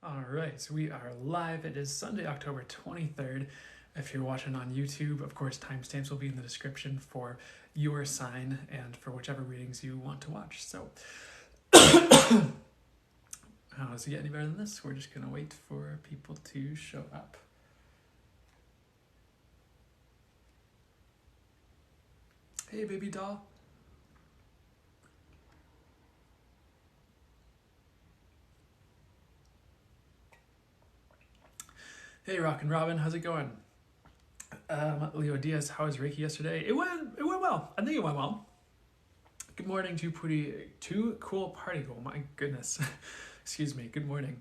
All right, we are live. It is Sunday, October 23rd. If you're watching on YouTube, of course, timestamps will be in the description for your sign and for whichever readings you want to watch. So, how does it get any better than this? We're just going to wait for people to show up. Hey, baby doll. Hey, Rock and Robin, how's it going? Leo Diaz, how was Reiki yesterday? It went well. I think it went well. Good morning, too cool party. Oh my goodness. Excuse me. Good morning.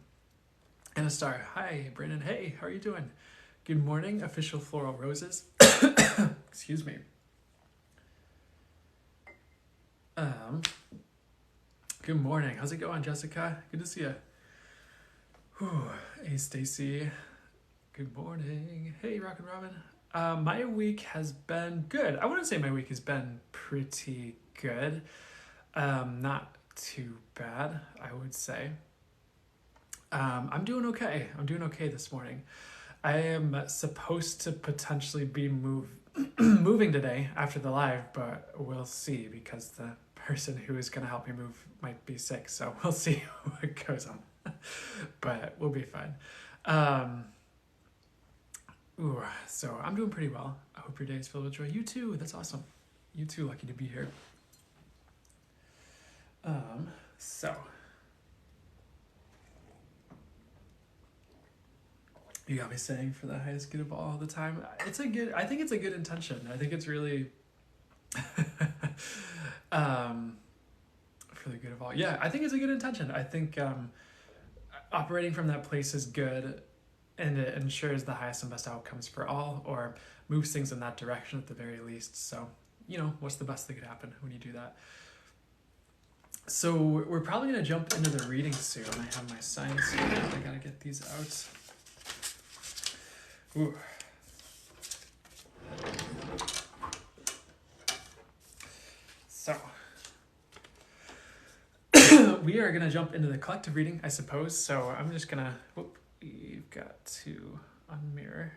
Anna Star, hi. Brandon, hey, how are you doing? Good morning, official floral roses. Excuse me. Good morning. How's it going, Jessica? Good to see you. Hey, Stacy. Good morning. Hey, Rock and Robin. My week has been good. I wouldn't say my week has been pretty good. Not too bad, I would say. I'm doing okay. I'm doing okay this morning. I am supposed to potentially be moving today after the live, but we'll see because the person who is going to help me move might be sick, so we'll see what goes on. But we'll be fine. So I'm doing pretty well. I hope your day is filled with joy. You too. That's awesome. You too. Lucky to be here. So you got me saying for the highest good of all the time. I think it's a good intention. I think it's really for the good of all. Yeah, I think it's a good intention. I think operating from that place is good, and it ensures the highest and best outcomes for all, or moves things in that direction at the very least. So, what's the best that could happen when you do that? So we're probably going to jump into the reading soon. I have my signs here. I got to get these out. Ooh. So we are going to jump into the collective reading, I suppose. So I'm just going to... You've got to unmirror.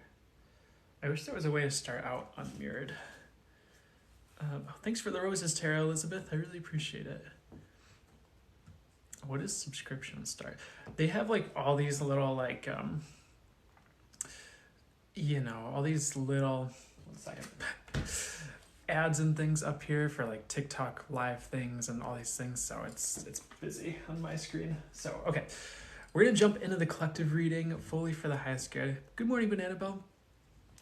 I wish there was a way to start out unmirrored. Thanks for the roses, Tara Elizabeth. I really appreciate it. What is subscription start? They have all these little all these little 1 second ads and things up here for TikTok live things and all these things. So it's busy on my screen. So okay. We're going to jump into the collective reading fully for the highest good. Good morning, Banana Bell.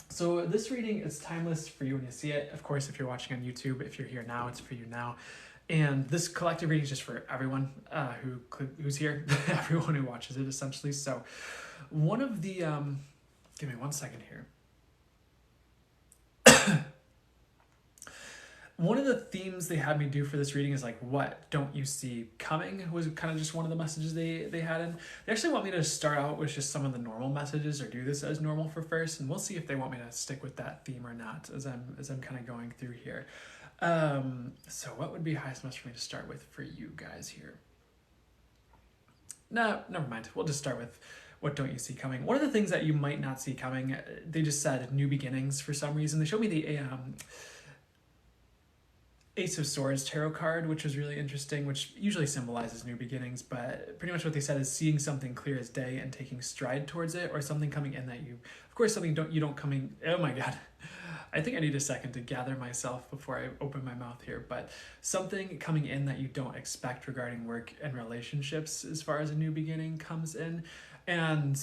So this reading is timeless for you when you see it. Of course, if you're watching on YouTube, if you're here now, it's for you now. And this collective reading is just for everyone who's here, everyone who watches it, essentially. So one of the... give me 1 second here. One of the themes they had me do for this reading is what don't you see coming was kind of just one of the messages they had in. They actually want me to start out with just some of the normal messages or do this as normal for first, and we'll see if they want me to stick with that theme or not as I'm kind of going through here. So what would be highest message for me to start with for you guys here? No, never mind. We'll just start with what don't you see coming. One of the things that you might not see coming, they just said new beginnings for some reason. They showed me the Ace of Swords tarot card, which was really interesting, which usually symbolizes new beginnings, but pretty much what they said is seeing something clear as day and taking stride towards it, or something coming in that you, of course, something you don't coming, oh my God. I think I need a second to gather myself before I open my mouth here, but something coming in that you don't expect regarding work and relationships as far as a new beginning comes in. And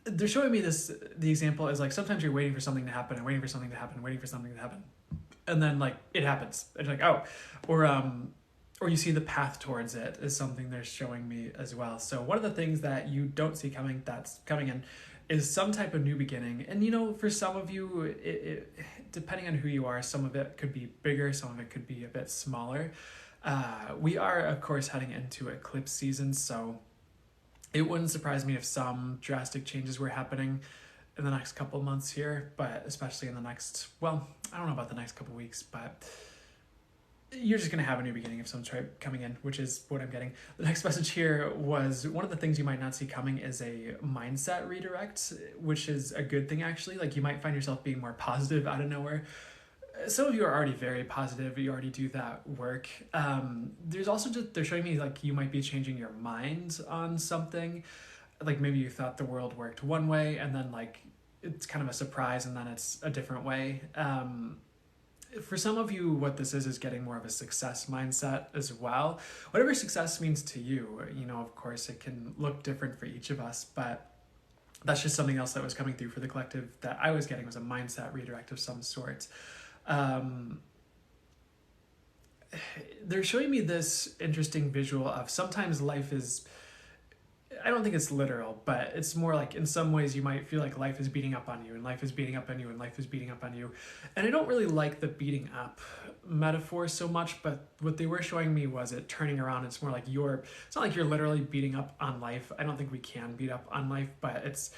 they're showing me the example is sometimes you're waiting for something to happen and waiting for something to happen, waiting for something to happen. And then it happens. It's oh, or you see the path towards it is something they're showing me as well. So one of the things that you don't see coming that's coming in is some type of new beginning. And for some of you, it depending on who you are, some of it could be bigger, some of it could be a bit smaller. We are, of course, heading into eclipse season, so it wouldn't surprise me if some drastic changes were happening in the next couple of months here, but especially in the next, well, I don't know about the next couple of weeks, but you're just going to have a new beginning of some sort coming in, which is what I'm getting. The next message here was one of the things you might not see coming is a mindset redirect, which is a good thing actually. Like you might find yourself being more positive out of nowhere. Some of you are already very positive. You already do that work. There's also just, they're showing me like you might be changing your mind on something. Like maybe you thought the world worked one way and then like it's kind of a surprise and then it's a different way. For some of you, what this is getting more of a success mindset as well. Whatever success means to you, you know, of course, it can look different for each of us, but that's just something else that was coming through for the collective that I was getting was a mindset redirect of some sort. They're showing me this interesting visual of sometimes life is, I don't think it's literal, but it's more like in some ways you might feel like life is beating up on you and life is beating up on you and life is beating up on you. And I don't really like the beating up metaphor so much, but what they were showing me was it turning around. It's more like it's not like you're literally beating up on life. I don't think we can beat up on life, but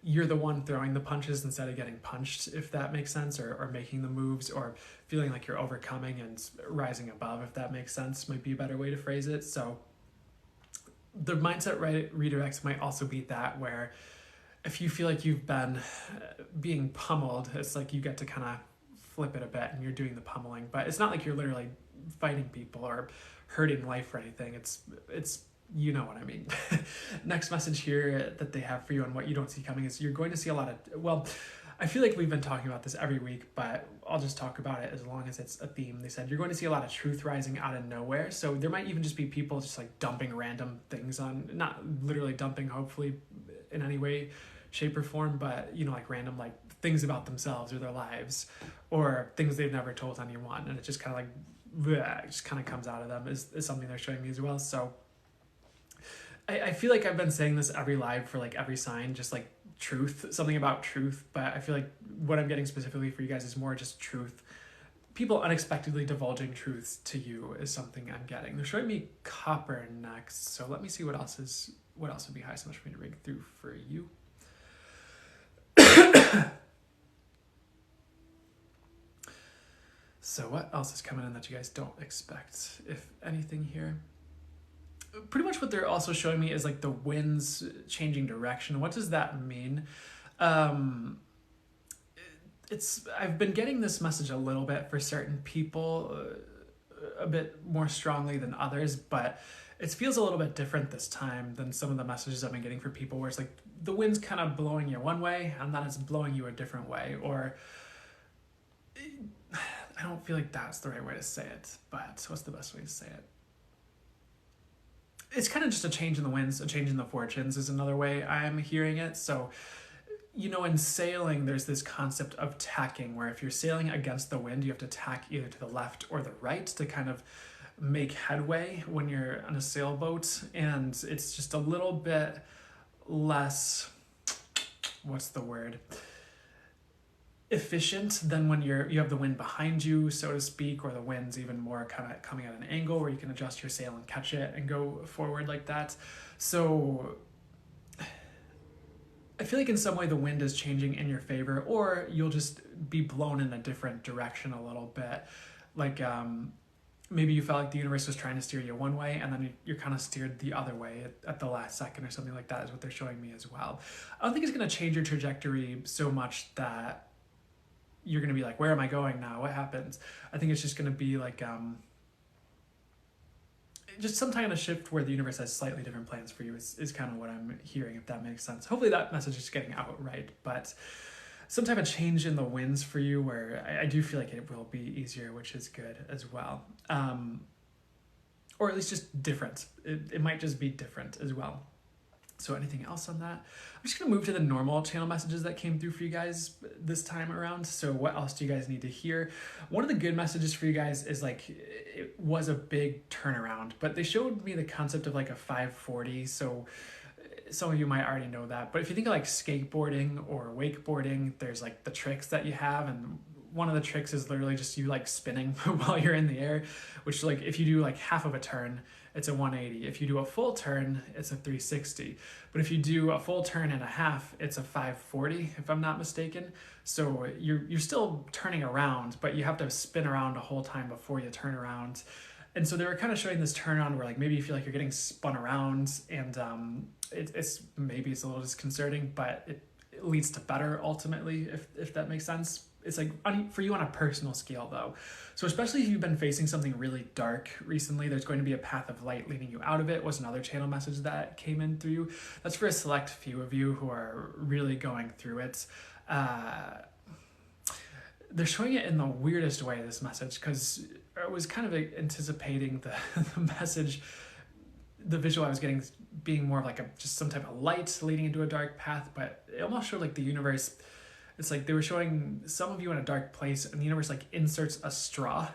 you're the one throwing the punches instead of getting punched, if that makes sense, or making the moves or feeling like you're overcoming and rising above, if that makes sense, might be a better way to phrase it. So the mindset redirects might also be that where if you feel like you've been being pummeled, it's like you get to kind of flip it a bit and you're doing the pummeling, but it's not like you're literally fighting people or hurting life or anything. It's you know what I mean. Next message here that they have for you on what you don't see coming is you're going to see a lot of, well, I feel like we've been talking about this every week, but I'll just talk about it as long as it's a theme. They said you're going to see a lot of truth rising out of nowhere. So there might even just be people just like dumping random things on, not literally dumping, hopefully in any way, shape or form, but you know, like random like things about themselves or their lives or things they've never told anyone. And it just kind of like, bleh, it just kind of comes out of them is something they're showing me as well. So I feel like I've been saying this every live for like every sign, just like truth, something about truth, but I feel like what I'm getting specifically for you guys is more just truth. People unexpectedly divulging truths to you is something I'm getting. They're showing me copper next, so let me see what else would be high so much for me to rig through for you. So what else is coming in that you guys don't expect, if anything here? Pretty much what they're also showing me is like the winds changing direction. What does that mean? I've been getting this message a little bit for certain people, a bit more strongly than others, but it feels a little bit different this time than some of the messages I've been getting for people where it's like the wind's kind of blowing you one way and then it's blowing you a different way, or I don't feel like that's the right way to say it, but what's the best way to say it? It's kind of just a change in the winds, a change in the fortunes is another way I'm hearing it. So, you know, in sailing, there's this concept of tacking where if you're sailing against the wind, you have to tack either to the left or the right to kind of make headway when you're on a sailboat. And it's just a little bit less, what's the word? Efficient than when you have the wind behind you, so to speak, or the wind's even more kind of coming at an angle where you can adjust your sail and catch it and go forward like that. So I feel like in some way the wind is changing in your favor, or you'll just be blown in a different direction a little bit. Like maybe you felt like the universe was trying to steer you one way and then you're kind of steered the other way at the last second or something like that is what they're showing me as well. I don't think it's going to change your trajectory so much that you're going to be like, where am I going now? What happens? I think it's just going to be like just some kind of shift where the universe has slightly different plans for you is kind of what I'm hearing, if that makes sense. Hopefully that message is getting out right, but some type of change in the winds for you where I do feel like it will be easier, which is good as well. Or at least just different. It might just be different as well. So anything else on that? I'm just going to move to the normal channel messages that came through for you guys this time around. So what else do you guys need to hear? One of the good messages for you guys is like, it was a big turnaround, but they showed me the concept of like a 540. So some of you might already know that, but if you think of like skateboarding or wakeboarding, there's like the tricks that you have, and one of the tricks is literally just you like spinning while you're in the air, which like if you do like half of a turn, it's a 180. If you do a full turn, it's a 360. But if you do a full turn and a half, it's a 540, if I'm not mistaken. So you're still turning around, but you have to spin around a whole time before you turn around. And so they were kind of showing this turn on where like maybe you feel like you're getting spun around, and it's maybe it's a little disconcerting, but it leads to better ultimately, if that makes sense. It's like for you on a personal scale though. So especially if you've been facing something really dark recently, there's going to be a path of light leading you out of it, was another channel message that came in through you. That's for a select few of you who are really going through it. They're showing it in the weirdest way, this message, because I was kind of anticipating the message, the visual I was getting being more of like just some type of light leading into a dark path, but it almost showed like the universe, it's like they were showing some of you in a dark place, and the universe like inserts a straw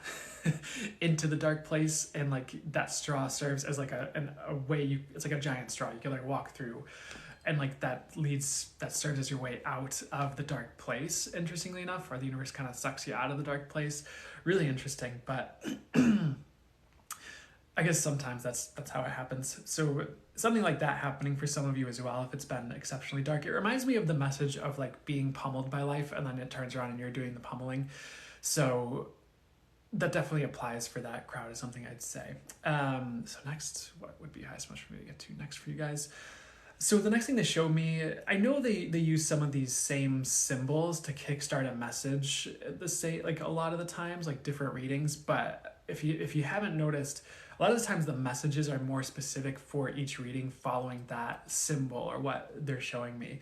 into the dark place, and like that straw serves as like a way it's like a giant straw you can like walk through, and like that serves as your way out of the dark place, interestingly enough, or the universe kind of sucks you out of the dark place. Really interesting, but I guess sometimes that's how it happens. So something like that happening for some of you as well, if it's been exceptionally dark. It reminds me of the message of like being pummeled by life, and then it turns around and you're doing the pummeling. So that definitely applies for that crowd, is something I'd say. So next, what would be highest much for me to get to next for you guys? So the next thing they show me, I know they use some of these same symbols to kickstart a message, like a lot of the times, like different readings. But if you haven't noticed, a lot of the times the messages are more specific for each reading following that symbol or what they're showing me.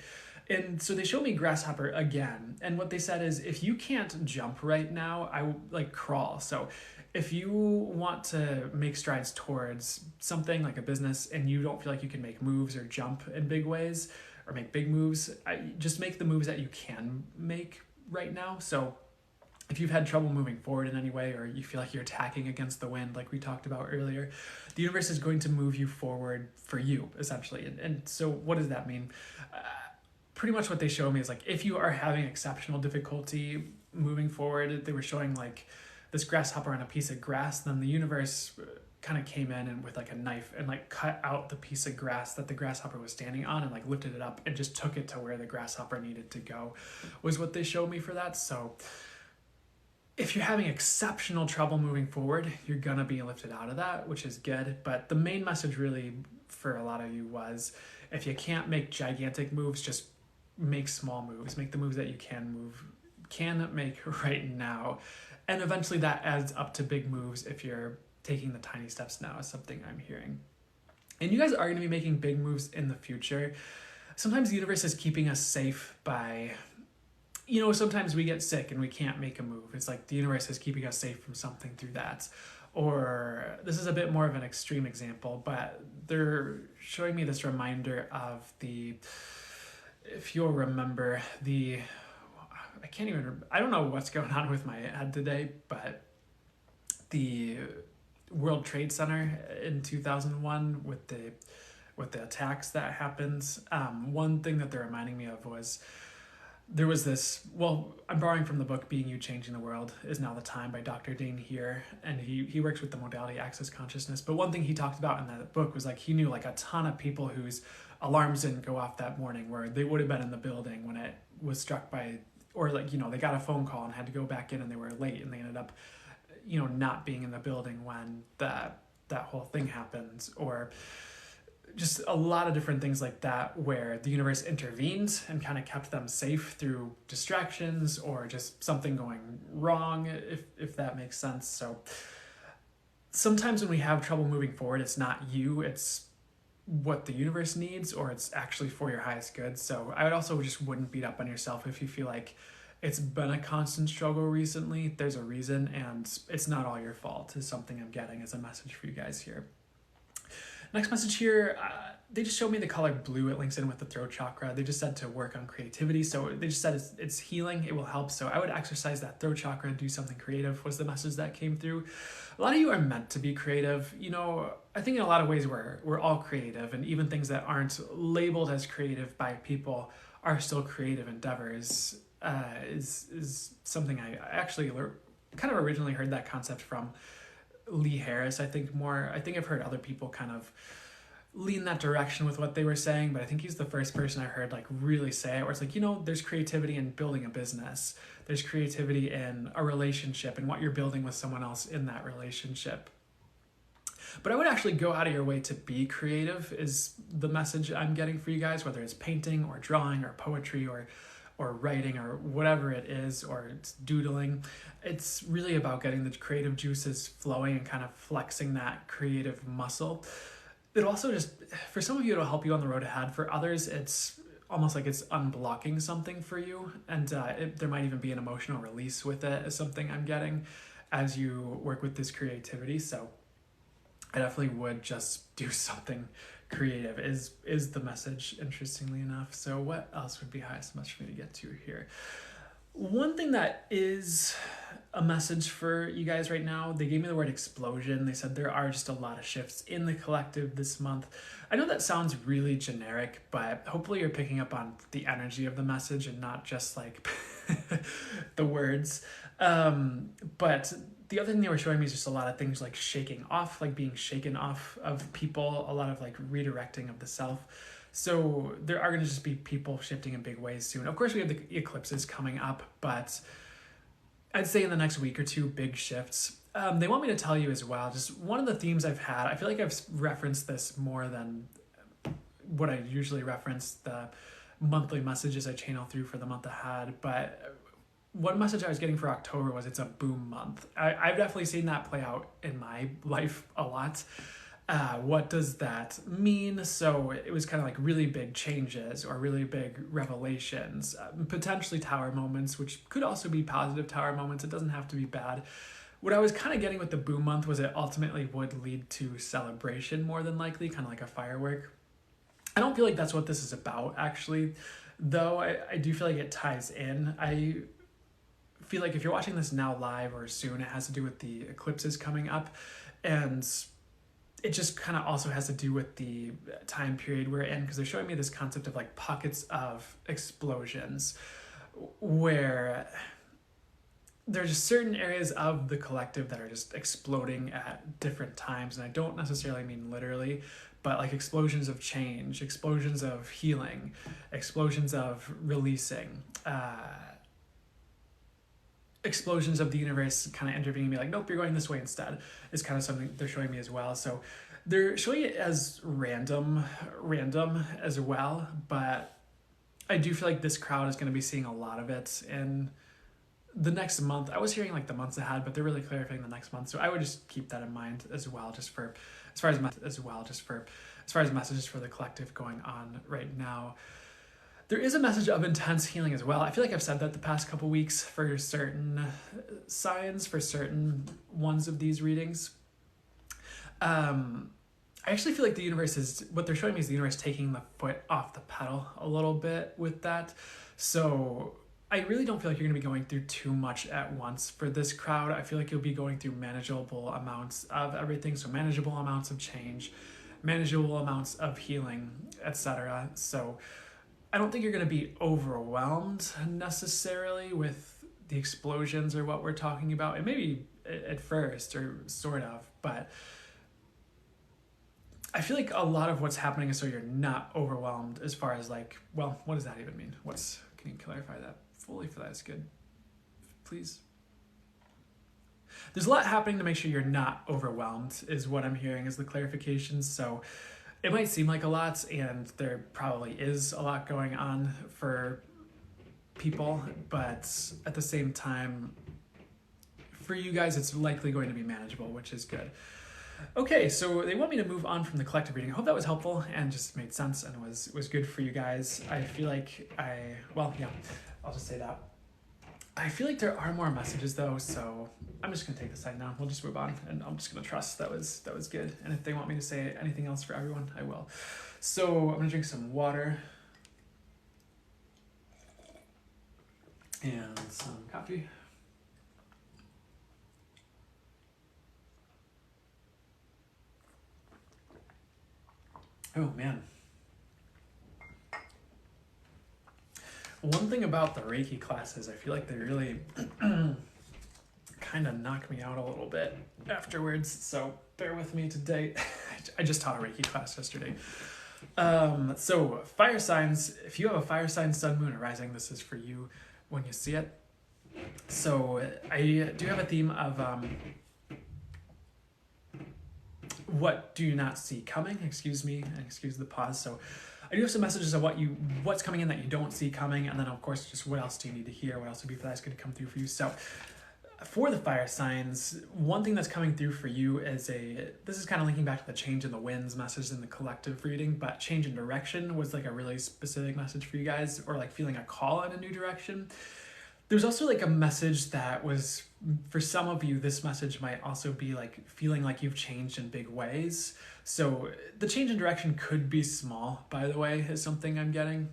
And so they show me grasshopper again. And what they said is, if you can't jump right now, I will like crawl. So if you want to make strides towards something like a business and you don't feel like you can make moves or jump in big ways or make big moves, just make the moves that you can make right now. So if you've had trouble moving forward in any way, or you feel like you're attacking against the wind, like we talked about earlier, the universe is going to move you forward for you, essentially. And so what does that mean? Pretty much what they show me is like, if you are having exceptional difficulty moving forward, they were showing like this grasshopper on a piece of grass, then the universe kind of came in and with like a knife and like cut out the piece of grass that the grasshopper was standing on and like lifted it up and just took it to where the grasshopper needed to go, was what they showed me for that. So if you're having exceptional trouble moving forward, you're gonna be lifted out of that, which is good. But the main message really for a lot of you was, if you can't make gigantic moves, just make small moves. Make the moves that you can make right now. And eventually that adds up to big moves if you're taking the tiny steps now, is something I'm hearing. And you guys are going to be making big moves in the future. Sometimes the universe is keeping us safe by, sometimes we get sick and we can't make a move. It's like the universe is keeping us safe from something through that. Or this is a bit more of an extreme example, but they're showing me this reminder of if you'll remember, I don't know what's going on with my head today, but the World Trade Center in 2001 with the attacks that happened, one thing that they're reminding me of was there was this, I'm borrowing from the book Being You Changing the World Is Now the Time by Dr. Dane here, and he works with the modality Access Consciousness. But one thing he talked about in that book was like he knew like a ton of people whose alarms didn't go off that morning, where they would have been in the building when it was struck by, or like, they got a phone call and had to go back in and they were late and they ended up, not being in the building when that whole thing happens, or just a lot of different things like that, where the universe intervened and kind of kept them safe through distractions or just something going wrong, if that makes sense. So sometimes when we have trouble moving forward, it's not you, it's what the universe needs, or it's actually for your highest good. So I would also just wouldn't beat up on yourself if you feel like it's been a constant struggle recently. There's a reason, and it's not all your fault, is something I'm getting as a message for you guys here. Next message here, they just showed me the color blue. It links in with the throat chakra. They just said to work on creativity. So they just said it's healing, it will help. So I would exercise that throat chakra and do something creative, was the message that came through. A lot of you are meant to be creative. I think in a lot of ways we're all creative, and even things that aren't labeled as creative by people are still creative endeavors, is something I actually kind of originally heard that concept from Lee Harris, I think more. I think I've heard other people kind of lean that direction with what they were saying, but I think he's the first person I heard like really say it, where it's like, you know, there's creativity in building a business. There's creativity in a relationship and what you're building with someone else in that relationship. But I would actually go out of your way to be creative is the message I'm getting for you guys, whether it's painting or drawing or poetry or writing or whatever it is, or it's doodling. It's really about getting the creative juices flowing and kind of flexing that creative muscle. It'll also just, for some of you, it'll help you on the road ahead. For others, it's almost like it's unblocking something for you. And there might even be an emotional release with it, is something I'm getting as you work with this creativity. So I definitely would just do something creative is the message, interestingly enough. So what else would be highest message for me to get to here? One thing that is a message for you guys right now, they gave me the word explosion. They said there are just a lot of shifts in the collective this month. I know that sounds really generic, but hopefully you're picking up on the energy of the message and not just like the words. But the other thing they were showing me is just a lot of things like shaking off, like being shaken off of people, a lot of like redirecting of the self. So there are going to just be people shifting in big ways soon. Of course, we have the eclipses coming up, but I'd say in the next week or two, big shifts. They want me to tell you as well, just one of the themes I've had, I feel like I've referenced this more than what I usually reference, the monthly messages I channel through for the month ahead, but one message I was getting for October was it's a boom month. I've definitely seen that play out in my life a lot. What does that mean? So it was kind of like really big changes or really big revelations, potentially tower moments, which could also be positive tower moments. It doesn't have to be bad. What I was kind of getting with the boom month was it ultimately would lead to celebration more than likely, kind of like a firework. I don't feel like that's what this is about, actually, though I do feel like it ties in. I feel like if you're watching this now live or soon, it has to do with the eclipses coming up, and it just kind of also has to do with the time period we're in, because they're showing me this concept of like pockets of explosions where there's just certain areas of the collective that are just exploding at different times. And I don't necessarily mean literally, but like explosions of change, explosions of healing, explosions of releasing, explosions of the universe kind of intervening, be like, nope, you're going this way instead, is kind of something they're showing me as well. So they're showing it as random as well, but I do feel like this crowd is going to be seeing a lot of it in the next month. I was hearing like the months ahead, but they're really clarifying the next month. So I would just keep that in mind as well, just for as far as messages for the collective going on right now. There is a message of intense healing as well. I feel like I've said that the past couple weeks for certain signs, for certain ones of these readings. I actually feel like the universe is, what they're showing me is the universe taking the foot off the pedal a little bit with that. So I really don't feel like you're going to be going through too much at once for this crowd. I feel like you'll be going through manageable amounts of everything. So manageable amounts of change, manageable amounts of healing, etc. So I don't think you're going to be overwhelmed necessarily with the explosions or what we're talking about. It may be at first, or sort of, but I feel like a lot of what's happening is so you're not overwhelmed as far as like, well, what does that even mean? Can you clarify that fully for that? Is good, please. There's a lot happening to make sure you're not overwhelmed is what I'm hearing is the clarifications. So it might seem like a lot, and there probably is a lot going on for people, but at the same time, for you guys, it's likely going to be manageable, which is good. Okay, so they want me to move on from the collective reading. I hope that was helpful and just made sense and was good for you guys. I feel like I'll just say that. I feel like there are more messages though, so I'm just gonna take this side now. We'll just move on, and I'm just gonna trust that was good. And if they want me to say anything else for everyone, I will. So I'm gonna drink some water and some coffee. Oh man. One thing about the Reiki classes, I feel like they really kind of knock me out a little bit afterwards, so bear with me today. I just taught a Reiki class yesterday. So fire signs, if you have a fire sign, sun, moon, or rising, this is for you when you see it. So I do have a theme of what do you not see coming? Excuse me, and excuse the pause. So I do have some messages of what's coming in that you don't see coming, and then of course just what else do you need to hear, what else would be that's going to come through for you. So for the fire signs, one thing that's coming through for you is this is kind of linking back to the change in the winds message in the collective reading, but change in direction was like a really specific message for you guys, or like feeling a call in a new direction. There's also like a message that was, for some of you, this message might also be like feeling like you've changed in big ways. So the change in direction could be small, by the way, is something I'm getting.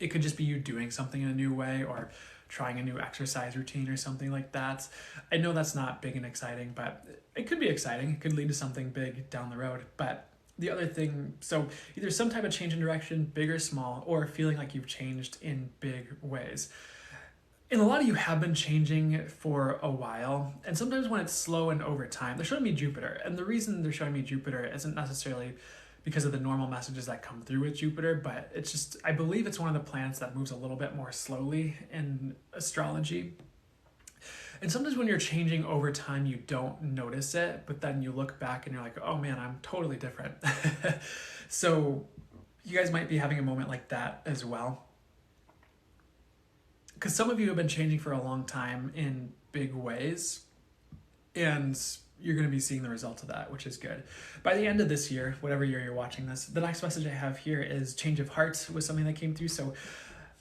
It could just be you doing something in a new way, or trying a new exercise routine or something like that. I know that's not big and exciting, but it could be exciting. It could lead to something big down the road. But the other thing, so either some type of change in direction, big or small, or feeling like you've changed in big ways. And a lot of you have been changing for a while, and sometimes when it's slow and over time, they're showing me Jupiter. And the reason they're showing me Jupiter isn't necessarily because of the normal messages that come through with Jupiter, but it's just, I believe it's one of the planets that moves a little bit more slowly in astrology. And sometimes when you're changing over time, you don't notice it, but then you look back and you're like, oh man, I'm totally different. So you guys might be having a moment like that as well. Because some of you have been changing for a long time in big ways, and you're going to be seeing the results of that, which is good. By the end of this year, whatever year you're watching this, the next message I have here is change of heart was something that came through. So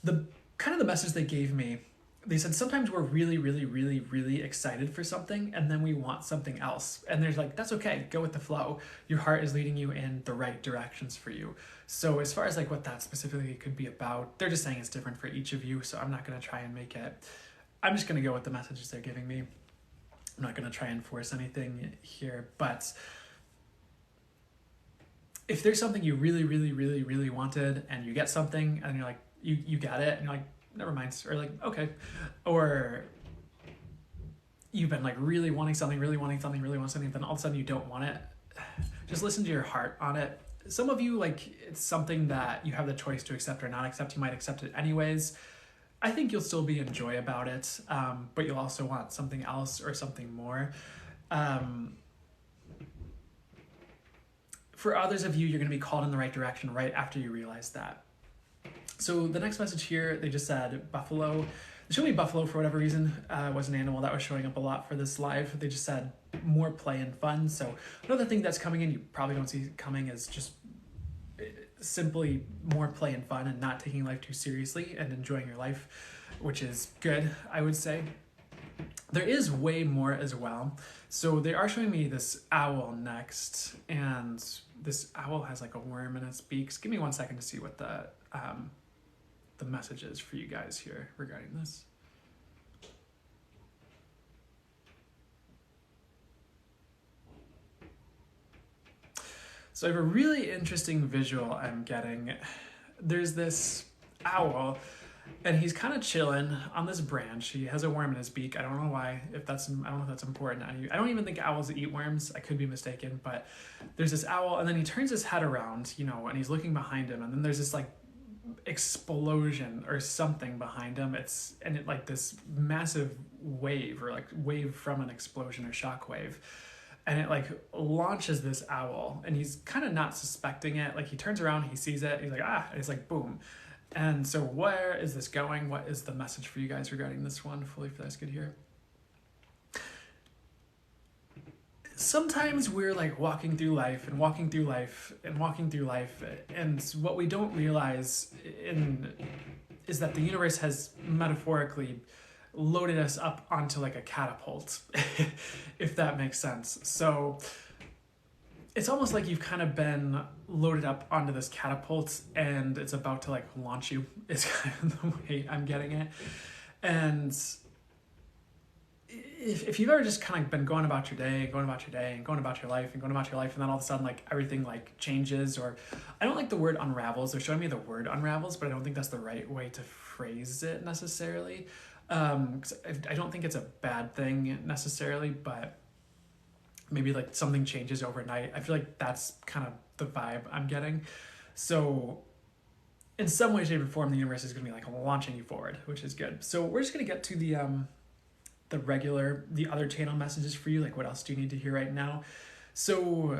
the kind of the message they gave me, they said sometimes we're really, really, really, really excited for something, and then we want something else. And there's like, that's okay, go with the flow. Your heart is leading you in the right directions for you. So as far as like what that specifically could be about, they're just saying it's different for each of you. So I'm not going to try and make it, I'm just going to go with the messages they're giving me. I'm not going to try and force anything here, but if there's something you really, really, really, really wanted and you get something and you're like, you got it, and you're like, never mind, or like, okay. Or you've been like really wanting something, really wanting something, really want something, then all of a sudden you don't want it. Just listen to your heart on it. Some of you, like, it's something that you have the choice to accept or not accept. You might accept it anyways. I think you'll still be enjoy about it, but you'll also want something else or something more. For others of you, you're going to be called in the right direction right after you realize that. So the next message here, they just said buffalo. They showed me buffalo for whatever reason. Was an animal that was showing up a lot for this live. They just said more play and fun. So another thing that's coming in, you probably don't see coming, is just simply more play and fun and not taking life too seriously and enjoying your life, which is good, I would say. There is way more as well. So they are showing me this owl next, and this owl has like a worm in its beak. Give me 1 second to see what the message is for you guys here regarding this. So I have a really interesting visual I'm getting. There's this owl, and he's kind of chilling on this branch. He has a worm in his beak. I don't know why. I don't know if that's important. I don't even think owls eat worms. I could be mistaken, but there's this owl, and then he turns his head around, and he's looking behind him, and then there's this like explosion or something behind him. It's like this massive wave, or like wave from an explosion or shock wave. And it like launches this owl, and he's kind of not suspecting it. Like he turns around, he sees it, he's like, and it's like, boom. And so where is this going? What is the message for you guys regarding this one? Fully for that's good here. Sometimes we're like walking through life, and what we don't realize is that the universe has metaphorically loaded us up onto like a catapult, if that makes sense. So it's almost like you've kind of been loaded up onto this catapult, and it's about to like launch you, is kind of the way I'm getting it. And if you've ever just kind of been going about your day, and going about your life, and then all of a sudden like everything like changes, or I don't like the word unravels. They're showing me the word unravels, but I don't think that's the right way to phrase it necessarily. 'Cause I don't think it's a bad thing necessarily, but maybe like something changes overnight. I feel like that's kind of the vibe I'm getting. So in some way, shape, or form, the universe is going to be like launching you forward, which is good. So we're just going to get to the other channel messages for you. Like, what else do you need to hear right now? So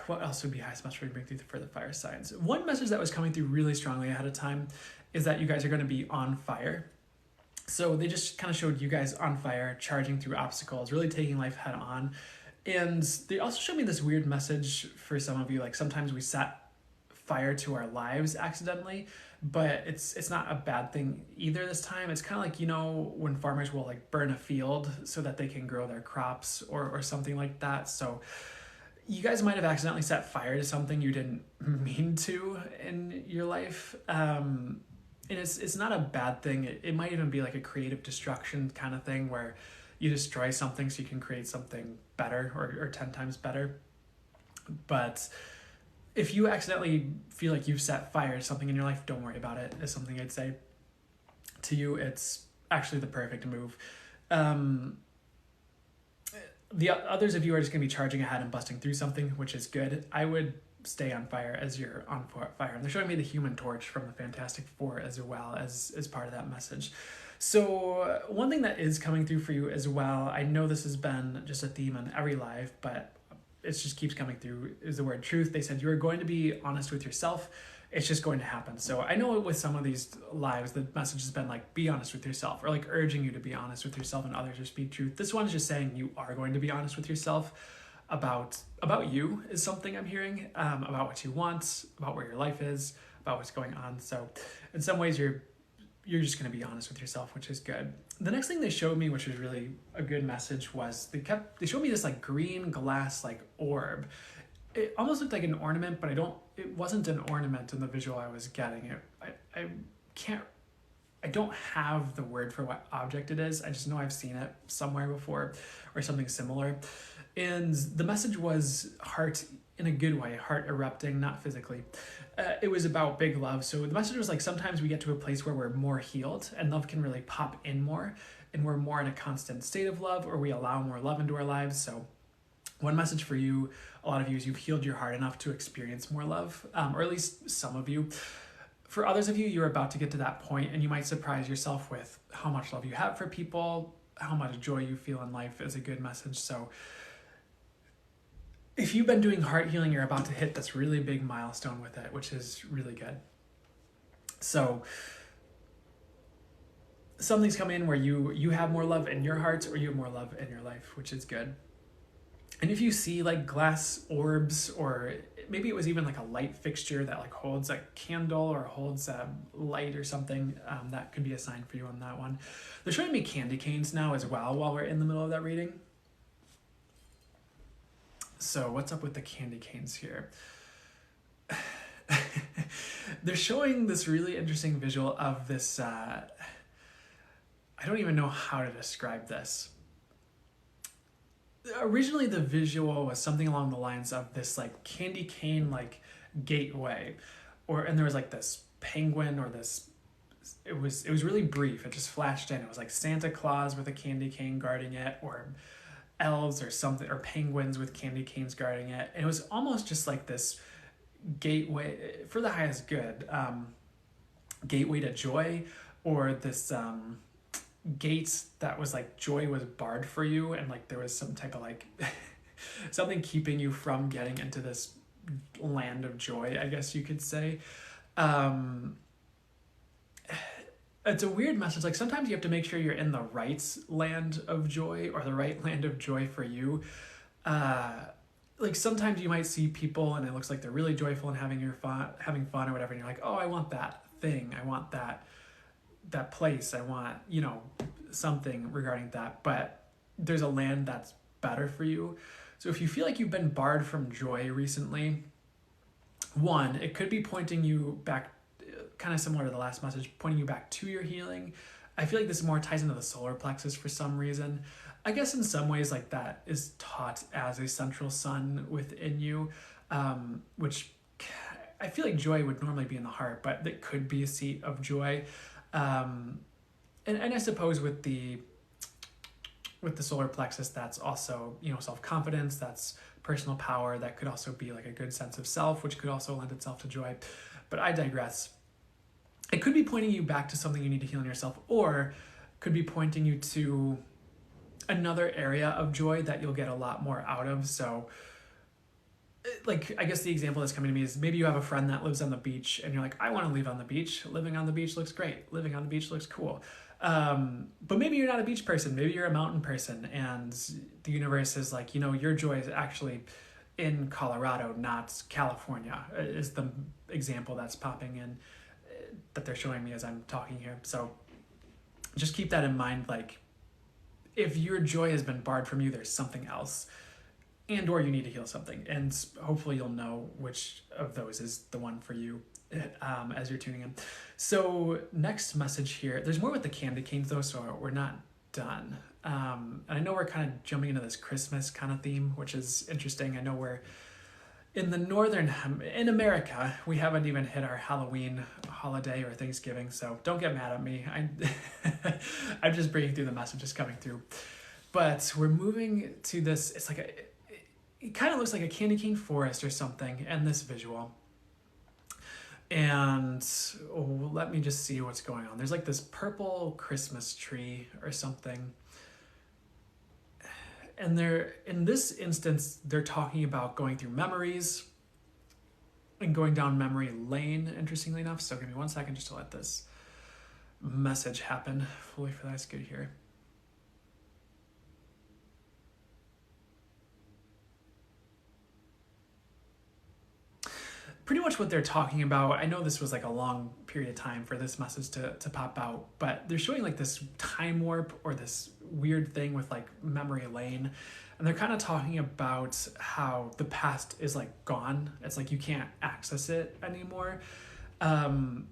what else would be highest message for you break through for the fire signs? One message that was coming through really strongly ahead of time is that you guys are going to be on fire. So they just kind of showed you guys on fire, charging through obstacles, really taking life head on. And they also showed me this weird message for some of you. Like, sometimes we set fire to our lives accidentally, but it's not a bad thing either this time. It's kind of like, you know, when farmers will like burn a field so that they can grow their crops or something like that. So you guys might have accidentally set fire to something you didn't mean to in your life. And it's not a bad thing. It might even be like a creative destruction kind of thing where you destroy something so you can create something better or 10 times better. But if you accidentally feel like you've set fire to something in your life, don't worry about it, is something I'd say to you. It's actually the perfect move. The others of you are just going to be charging ahead and busting through something, which is good. I would stay on fire as you're on fire. And they're showing me the Human Torch from the Fantastic Four as well as part of that message. So one thing that is coming through for you as well, I know this has been just a theme in every live, but it just keeps coming through, is the word truth. They said you are going to be honest with yourself. It's just going to happen. So I know with some of these lives, the message has been like, be honest with yourself, or like urging you to be honest with yourself and others, or speak truth. This one is just saying you are going to be honest with yourself about you is something I'm hearing, about what you want, about where your life is, about what's going on. So in some ways you're just going to be honest with yourself, which is good. The next thing they showed me, which was really a good message, was they showed me this like green glass like orb. It almost looked like an ornament, but it wasn't an ornament in the visual I was getting. I don't have the word for what object it is. I just know I've seen it somewhere before or something similar. And the message was heart in a good way, heart erupting, not physically. It was about big love. So the message was like, sometimes we get to a place where we're more healed and love can really pop in more, and we're more in a constant state of love, or we allow more love into our lives. So one message for you, a lot of you, is you've healed your heart enough to experience more love, or at least some of you. For others of you, you're about to get to that point, and you might surprise yourself with how much love you have for people, how much joy you feel in life is a good message. So if you've been doing heart healing, you're about to hit this really big milestone with it, which is really good. So something's come in where you have more love in your heart, or you have more love in your life, which is good. And if you see like glass orbs, or maybe it was even like a light fixture that like holds a candle or holds a light or something, that could be a sign for you on that one. They're showing me candy canes now as well while we're in the middle of that reading. So what's up with the candy canes here? They're showing this really interesting visual of this, I don't even know how to describe this. Originally the visual was something along the lines of this like candy cane like gateway, and there was like this penguin, or this, it was really brief, it just flashed in. It was like Santa Claus with a candy cane guarding it, or elves or something, or penguins with candy canes guarding it. And it was almost just like this gateway for the highest good, gateway to joy, or this gate that was like joy was barred for you, and like there was some type of like something keeping you from getting into this land of joy, I guess you could say. It's a weird message. Like sometimes you have to make sure you're in the right land of joy, or the right land of joy for you. Like sometimes you might see people and it looks like they're really joyful and having fun or whatever, and you're like, oh, I want that thing, I want that place, I want, something regarding that. But there's a land that's better for you. So if you feel like you've been barred from joy recently, one, it could be pointing you back, kind of similar to the last message, pointing you back to your healing. I feel like this more ties into the solar plexus for some reason. I guess in some ways like that is taught as a central sun within you, which I feel like joy would normally be in the heart, but that could be a seat of joy. and I suppose with the solar plexus, that's also, you know, self-confidence, that's personal power, that could also be like a good sense of self, which could also lend itself to joy. But I digress. It could be pointing you back to something you need to heal in yourself, or could be pointing you to another area of joy that you'll get a lot more out of. So like, I guess the example that's coming to me is maybe you have a friend that lives on the beach and you're like, I want to live on the beach. Living on the beach looks great. Living on the beach looks cool. But maybe you're not a beach person. Maybe you're a mountain person, and the universe is like, you know, your joy is actually in Colorado, not California, is the example that's popping in, that they're showing me as I'm talking here. So just keep that in mind. Like, if your joy has been barred from you, there's something else, and or you need to heal something, and hopefully you'll know which of those is the one for you as you're tuning in. So next message here, there's more with the candy canes though, so we're not done. And I know we're kind of jumping into this Christmas kind of theme, which is interesting. I know we're in in America, we haven't even hit our Halloween holiday or Thanksgiving, so don't get mad at me. I'm just bringing through the messages coming through. But we're moving to this, it's like it kind of looks like a candy cane forest or something in this visual. And let me just see what's going on. There's like this purple Christmas tree or something. And in this instance, they're talking about going through memories and going down memory lane, interestingly enough. So give me 1 second just to let this message happen fully for that's good here. Pretty much what they're talking about, I know this was like a long period of time for this message to pop out, but they're showing like this time warp or this weird thing with like memory lane. And they're kind of talking about how the past is like gone. It's like you can't access it anymore. So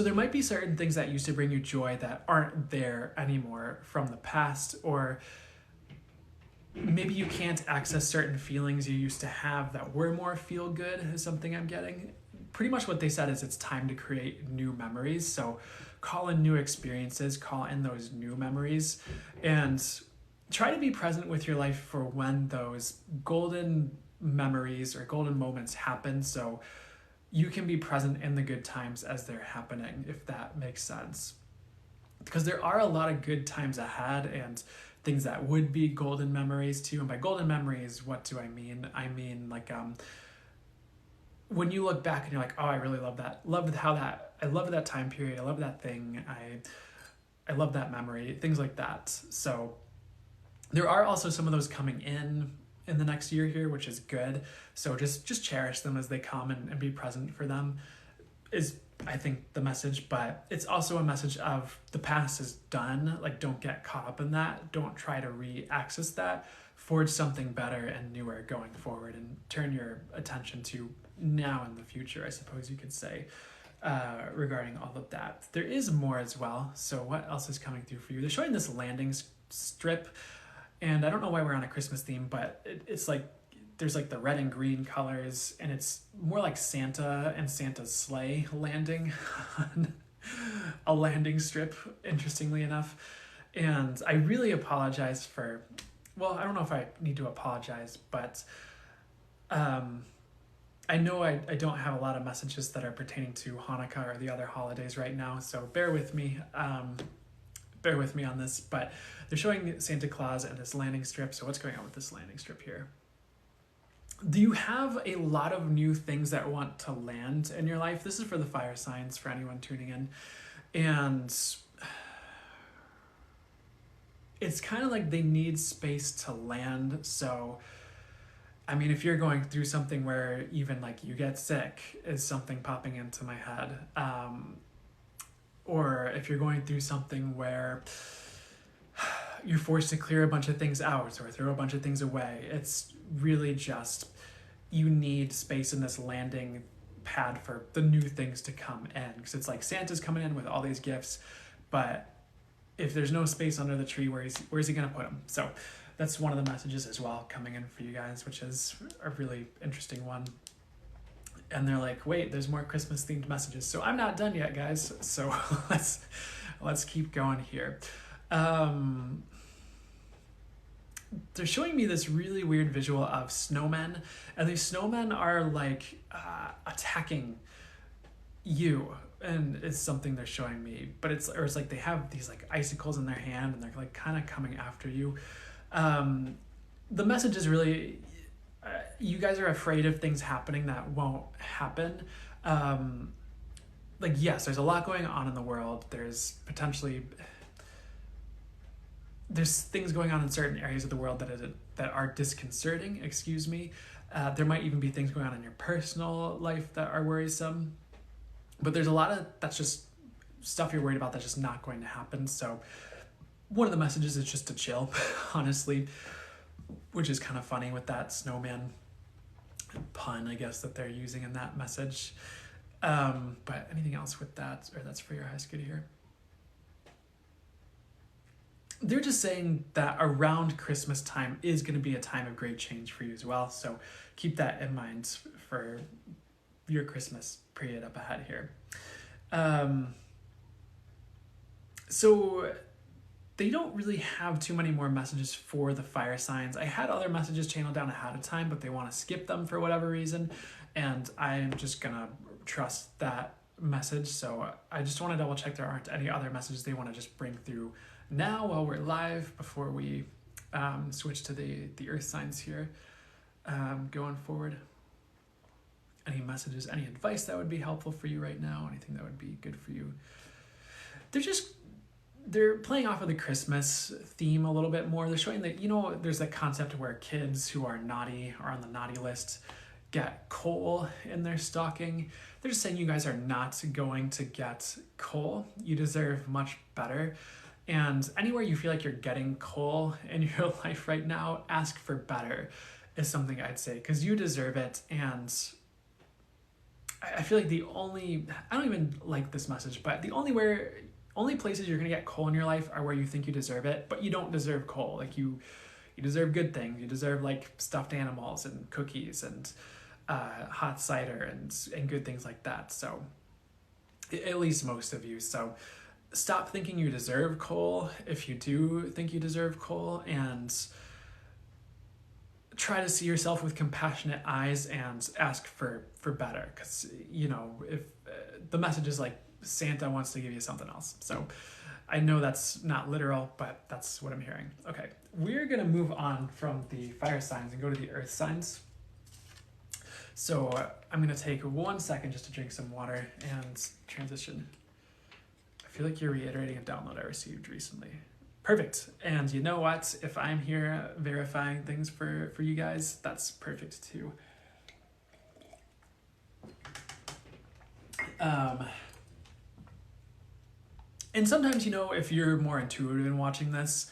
there might be certain things that used to bring you joy that aren't there anymore from the past, or maybe you can't access certain feelings you used to have that were more feel good, is something I'm getting. Pretty much what they said is it's time to create new memories. So call in new experiences, call in those new memories, and try to be present with your life for when those golden memories or golden moments happen, so you can be present in the good times as they're happening, if that makes sense. Because there are a lot of good times ahead and things that would be golden memories too. And by golden memories, what do I mean? I mean like when you look back and you're like, oh, I really love that. I love that time period. I love that thing. I love that memory, things like that. So there are also some of those coming in the next year here, which is good. So just cherish them as they come and be present for them is, I think, the message. But it's also a message of the past is done. Like, don't get caught up in that. Don't try to re-access that. Forge something better and newer going forward, and turn your attention to now and the future, I suppose you could say, regarding all of that. There is more as well. So what else is coming through for you? They're showing this landing strip, and I don't know why we're on a Christmas theme, but it's like there's like the red and green colors, and it's more like Santa and Santa's sleigh landing on a landing strip, interestingly enough. And I really apologize for, well, I don't know if I need to apologize, but I know I don't have a lot of messages that are pertaining to Hanukkah or the other holidays right now, so bear with me. Bear with me on this, but they're showing Santa Claus and this landing strip. So what's going on with this landing strip here? Do you have a lot of new things that want to land in your life? This is for the fire signs, for anyone tuning in. And it's kind of like they need space to land. So, I mean, if you're going through something where even like you get sick is something popping into my head. Or if you're going through something where you're forced to clear a bunch of things out or throw a bunch of things away, it's really just, you need space in this landing pad for the new things to come in. Because it's like Santa's coming in with all these gifts, but if there's no space under the tree, where's he gonna put them? So that's one of the messages as well coming in for you guys, which is a really interesting one. And they're like, wait, there's more Christmas themed messages. So I'm not done yet, guys. So Let's keep going here. They're showing me this really weird visual of snowmen, and these snowmen are like attacking you, and it's something they're showing me, but it's like they have these like icicles in their hand and they're like kind of coming after you. The message is really you guys are afraid of things happening that won't happen. Like, yes, there's a lot going on in the world. There's things going on in certain areas of the world that are disconcerting, excuse me. There might even be things going on in your personal life that are worrisome. But there's a lot of that's just stuff you're worried about that's just not going to happen. So one of the messages is just to chill, honestly, which is kind of funny with that snowman pun, I guess, that they're using in that message. But anything else with that, or that's for your highest good here? They're just saying that around Christmas time is going to be a time of great change for you as well. So keep that in mind for your Christmas period up ahead here. So they don't really have too many more messages for the fire signs. I had other messages channeled down ahead of time, but they want to skip them for whatever reason. And I'm just going to trust that message. So I just want to double check there aren't any other messages they want to just bring through now while we're live before we switch to the earth signs here going forward. Any messages, any advice that would be helpful for you right now, anything that would be good for you. They're playing off of the Christmas theme a little bit more. They're showing that, there's that concept where kids who are naughty or on the naughty list get coal in their stocking. They're just saying you guys are not going to get coal. You deserve much better. And anywhere you feel like you're getting coal in your life right now, ask for better is something I'd say, because you deserve it. And I feel like I don't even like this message, but the only places you're going to get coal in your life are where you think you deserve it, but you don't deserve coal. Like you deserve good things. You deserve like stuffed animals and cookies and hot cider and good things like that. So at least most of you. So stop thinking you deserve coal if you do think you deserve coal, and try to see yourself with compassionate eyes and ask for better. Because, if the message is like Santa wants to give you something else. So I know that's not literal, but that's what I'm hearing. Okay, we're going to move on from the fire signs and go to the earth signs. So I'm going to take 1 second just to drink some water and transition. I feel like you're reiterating a download I received recently. Perfect. And you know what? If I'm here verifying things for you guys, that's perfect too. And sometimes, if you're more intuitive in watching this,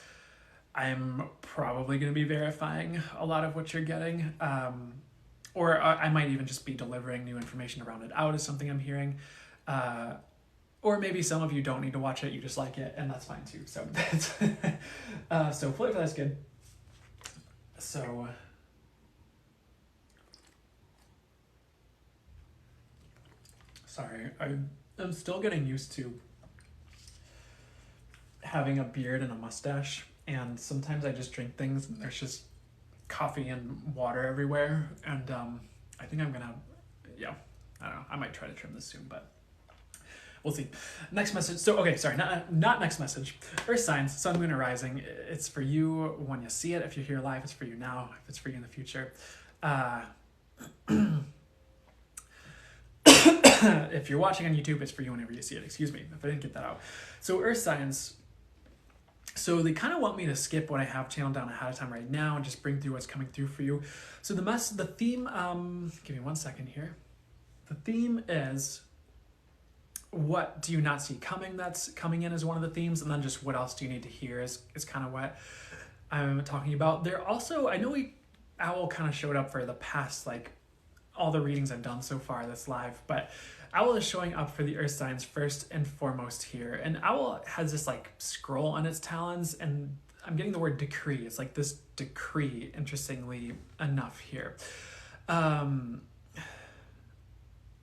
I'm probably going to be verifying a lot of what you're getting. Or I might even just be delivering new information around it out as something I'm hearing. Or maybe some of you don't need to watch it, you just like it, and that's fine too. So that's so flavor, that's good. So sorry, I'm still getting used to having a beard and a mustache, and sometimes I just drink things and there's just coffee and water everywhere, and I think I'm gonna, I don't know, I might try to trim this soon, but we'll see. Next message. So, okay, sorry, not next message. Earth signs, sun, moon, or rising. It's for you when you see it. If you're here live, it's for you now. If it's for you in the future. If you're watching on YouTube, it's for you whenever you see it. Excuse me if I didn't get that out. So earth signs. So they kind of want me to skip what I have channeled down ahead of time right now and just bring through what's coming through for you. So the theme, give me 1 second here. The theme is, what do you not see coming? That's coming in as one of the themes, and then just what else do you need to hear is kind of what I'm talking about. There also, I know Owl kind of showed up for the past, like all the readings I've done so far this live, but Owl is showing up for the earth signs first and foremost here. And Owl has this like scroll on its talons, and I'm getting the word decree. It's like this decree, interestingly enough here.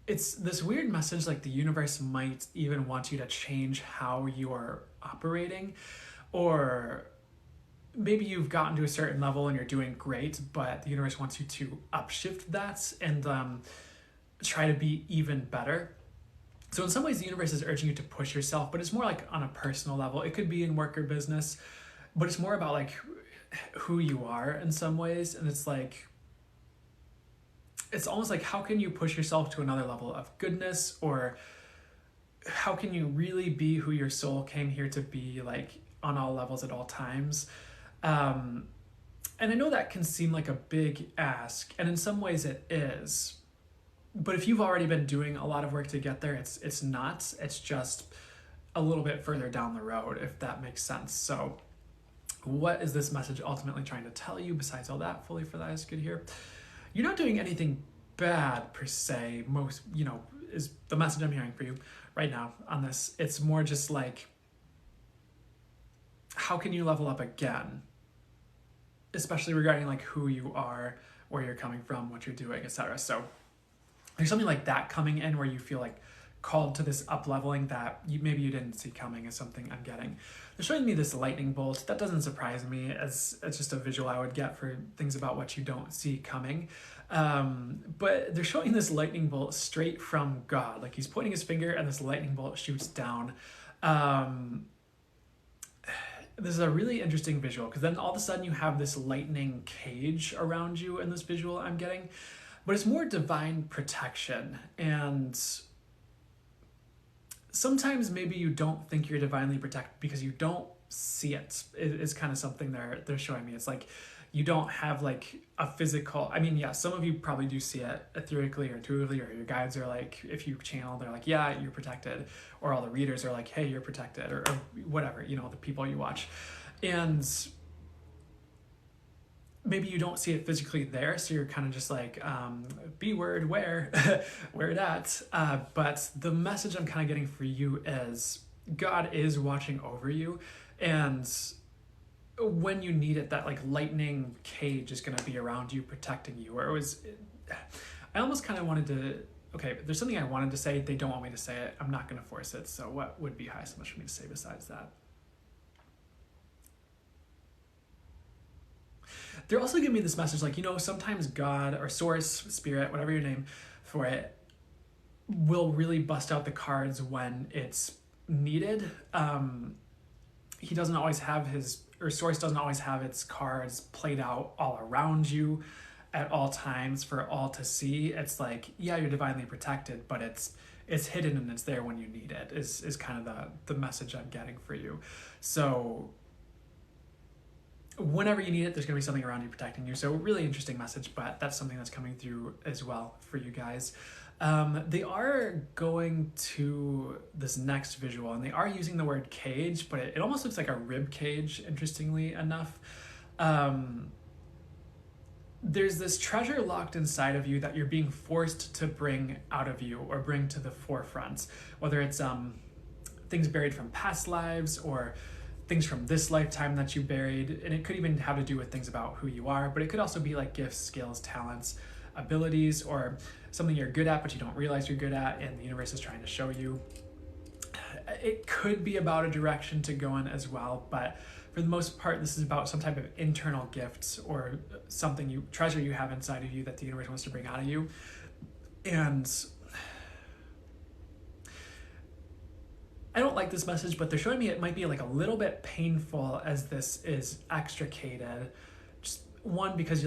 it's this weird message, like the universe might even want you to change how you're operating, or maybe you've gotten to a certain level and you're doing great, but the universe wants you to upshift that and try to be even better. So in some ways, the universe is urging you to push yourself, but it's more like on a personal level. It could be in work or business, but it's more about like who you are in some ways. And it's like, it's almost like, how can you push yourself to another level of goodness, or how can you really be who your soul came here to be, like on all levels at all times? And I know that can seem like a big ask, and in some ways it is. But if you've already been doing a lot of work to get there, it's not. It's just a little bit further down the road, if that makes sense. So what is this message ultimately trying to tell you besides all that? Fully for that is good here. You're not doing anything bad per se. Most, is the message I'm hearing for you right now on this. It's more just like, how can you level up again? Especially regarding like who you are, where you're coming from, what you're doing, etc. So there's something like that coming in where you feel like called to this up leveling that maybe you didn't see coming, is something I'm getting. They're showing me this lightning bolt. That doesn't surprise me, as just a visual I would get for things about what you don't see coming. But they're showing this lightning bolt straight from God. Like he's pointing his finger and this lightning bolt shoots down. This is a really interesting visual, because then all of a sudden you have this lightning cage around you in this visual I'm getting. But it's more divine protection, and sometimes maybe you don't think you're divinely protected because you don't see it. It's kind of something they're showing me. It's like you don't have like a physical, I mean, yeah, some of you probably do see it etherically or intuitively, or your guides are like, if you channel, they're like, yeah, you're protected, or all the readers are like, hey, you're protected, or whatever, the people you watch. And maybe you don't see it physically there, so you're kind of just like, B word, where it at? But the message I'm kind of getting for you is God is watching over you, and when you need it, that like lightning cage is going to be around you, protecting you. Or I almost kind of wanted to, okay, there's something I wanted to say, they don't want me to say it, I'm not going to force it, so what would be high so much for me to say besides that? They're also giving me this message, like, sometimes God or source, spirit, whatever your name for it, will really bust out the cards when it's needed. He doesn't always have source doesn't always have its cards played out all around you at all times for all to see. It's like, yeah, you're divinely protected, but it's hidden and it's there when you need it, is kind of the message I'm getting for you. So whenever you need it, there's going to be something around you protecting you. So really interesting message, but that's something that's coming through as well for you guys. They are going to this next visual, and they are using the word cage, but it almost looks like a rib cage, interestingly enough. There's this treasure locked inside of you that you're being forced to bring out of you, or bring to the forefront, whether it's things buried from past lives, or things from this lifetime that you buried. And it could even have to do with things about who you are, but it could also be like gifts, skills, talents, abilities, or something you're good at but you don't realize you're good at and the universe is trying to show you. It could be about a direction to go in as well, but for the most part, this is about some type of internal gifts or something treasure you have inside of you that the universe wants to bring out of you. And I don't like this message, but they're showing me it might be like a little bit painful as this is extricated. Just one, because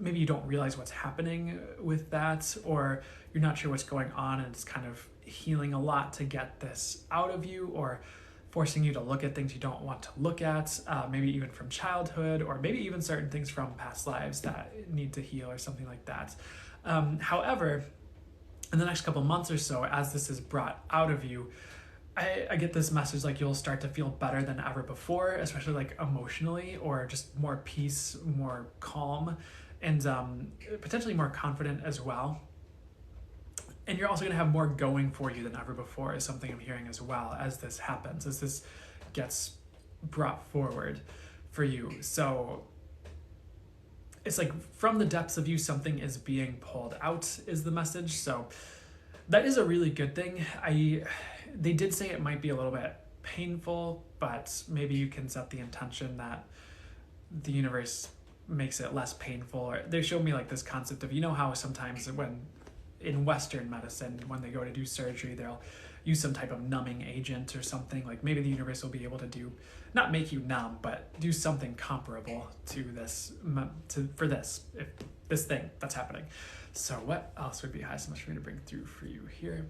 maybe you don't realize what's happening with that, or you're not sure what's going on, and it's kind of healing a lot to get this out of you, or forcing you to look at things you don't want to look at, maybe even from childhood, or maybe even certain things from past lives that need to heal or something like that. However, in the next couple months or so, as this is brought out of you, I get this message like you'll start to feel better than ever before, especially like emotionally, or just more peace, more calm, and potentially more confident as well. And you're also going to have more going for you than ever before, is something I'm hearing as well as this happens, as this gets brought forward for you. So it's like from the depths of you, something is being pulled out, is the message. So That is a really good thing. They did say it might be a little bit painful, but maybe you can set the intention that the universe makes it less painful. Or they showed me like this concept of, you know how sometimes when in Western medicine, when they go to do surgery, they'll use some type of numbing agent or something. Like maybe the universe will be able to do, not make you numb, but do something comparable to this, for this, if this thing that's happening. So what else would be highest much for me to bring through for you here?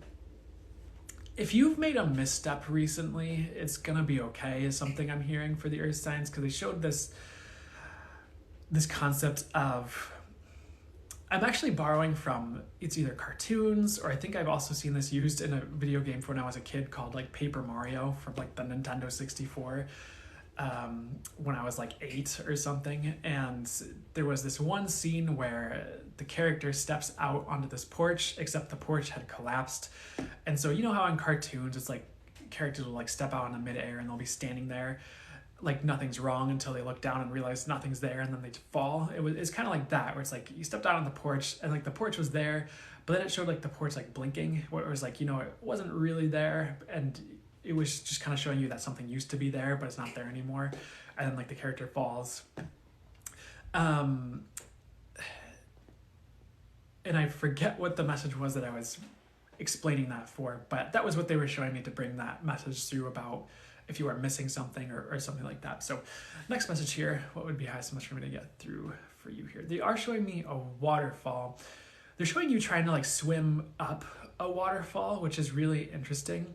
If you've made a misstep recently, it's gonna be okay is something I'm hearing for the earth signs, because they showed this concept of, I'm actually borrowing from, it's either cartoons, or I think I've also seen this used in a video game from when I was a kid called like Paper Mario from like the Nintendo 64, when I was like 8 or something. And there was this one scene where the character steps out onto this porch, except the porch had collapsed. And so you know how in cartoons it's like characters will like step out in midair and they'll be standing there like nothing's wrong until they look down and realize nothing's there, and then they fall. It's kind of like that, where it's like you stepped out on the porch and like the porch was there, but then it showed like the porch like blinking, where it was like, you know, it wasn't really there, and it was just kind of showing you that something used to be there but it's not there anymore. And then like the character falls. And I forget what the message was that I was explaining that for, but that was what they were showing me to bring that message through about if you are missing something or something like that. So next message here, what would be highest much for me to get through for you here? They are showing me a waterfall. They're showing you trying to like swim up a waterfall, which is really interesting.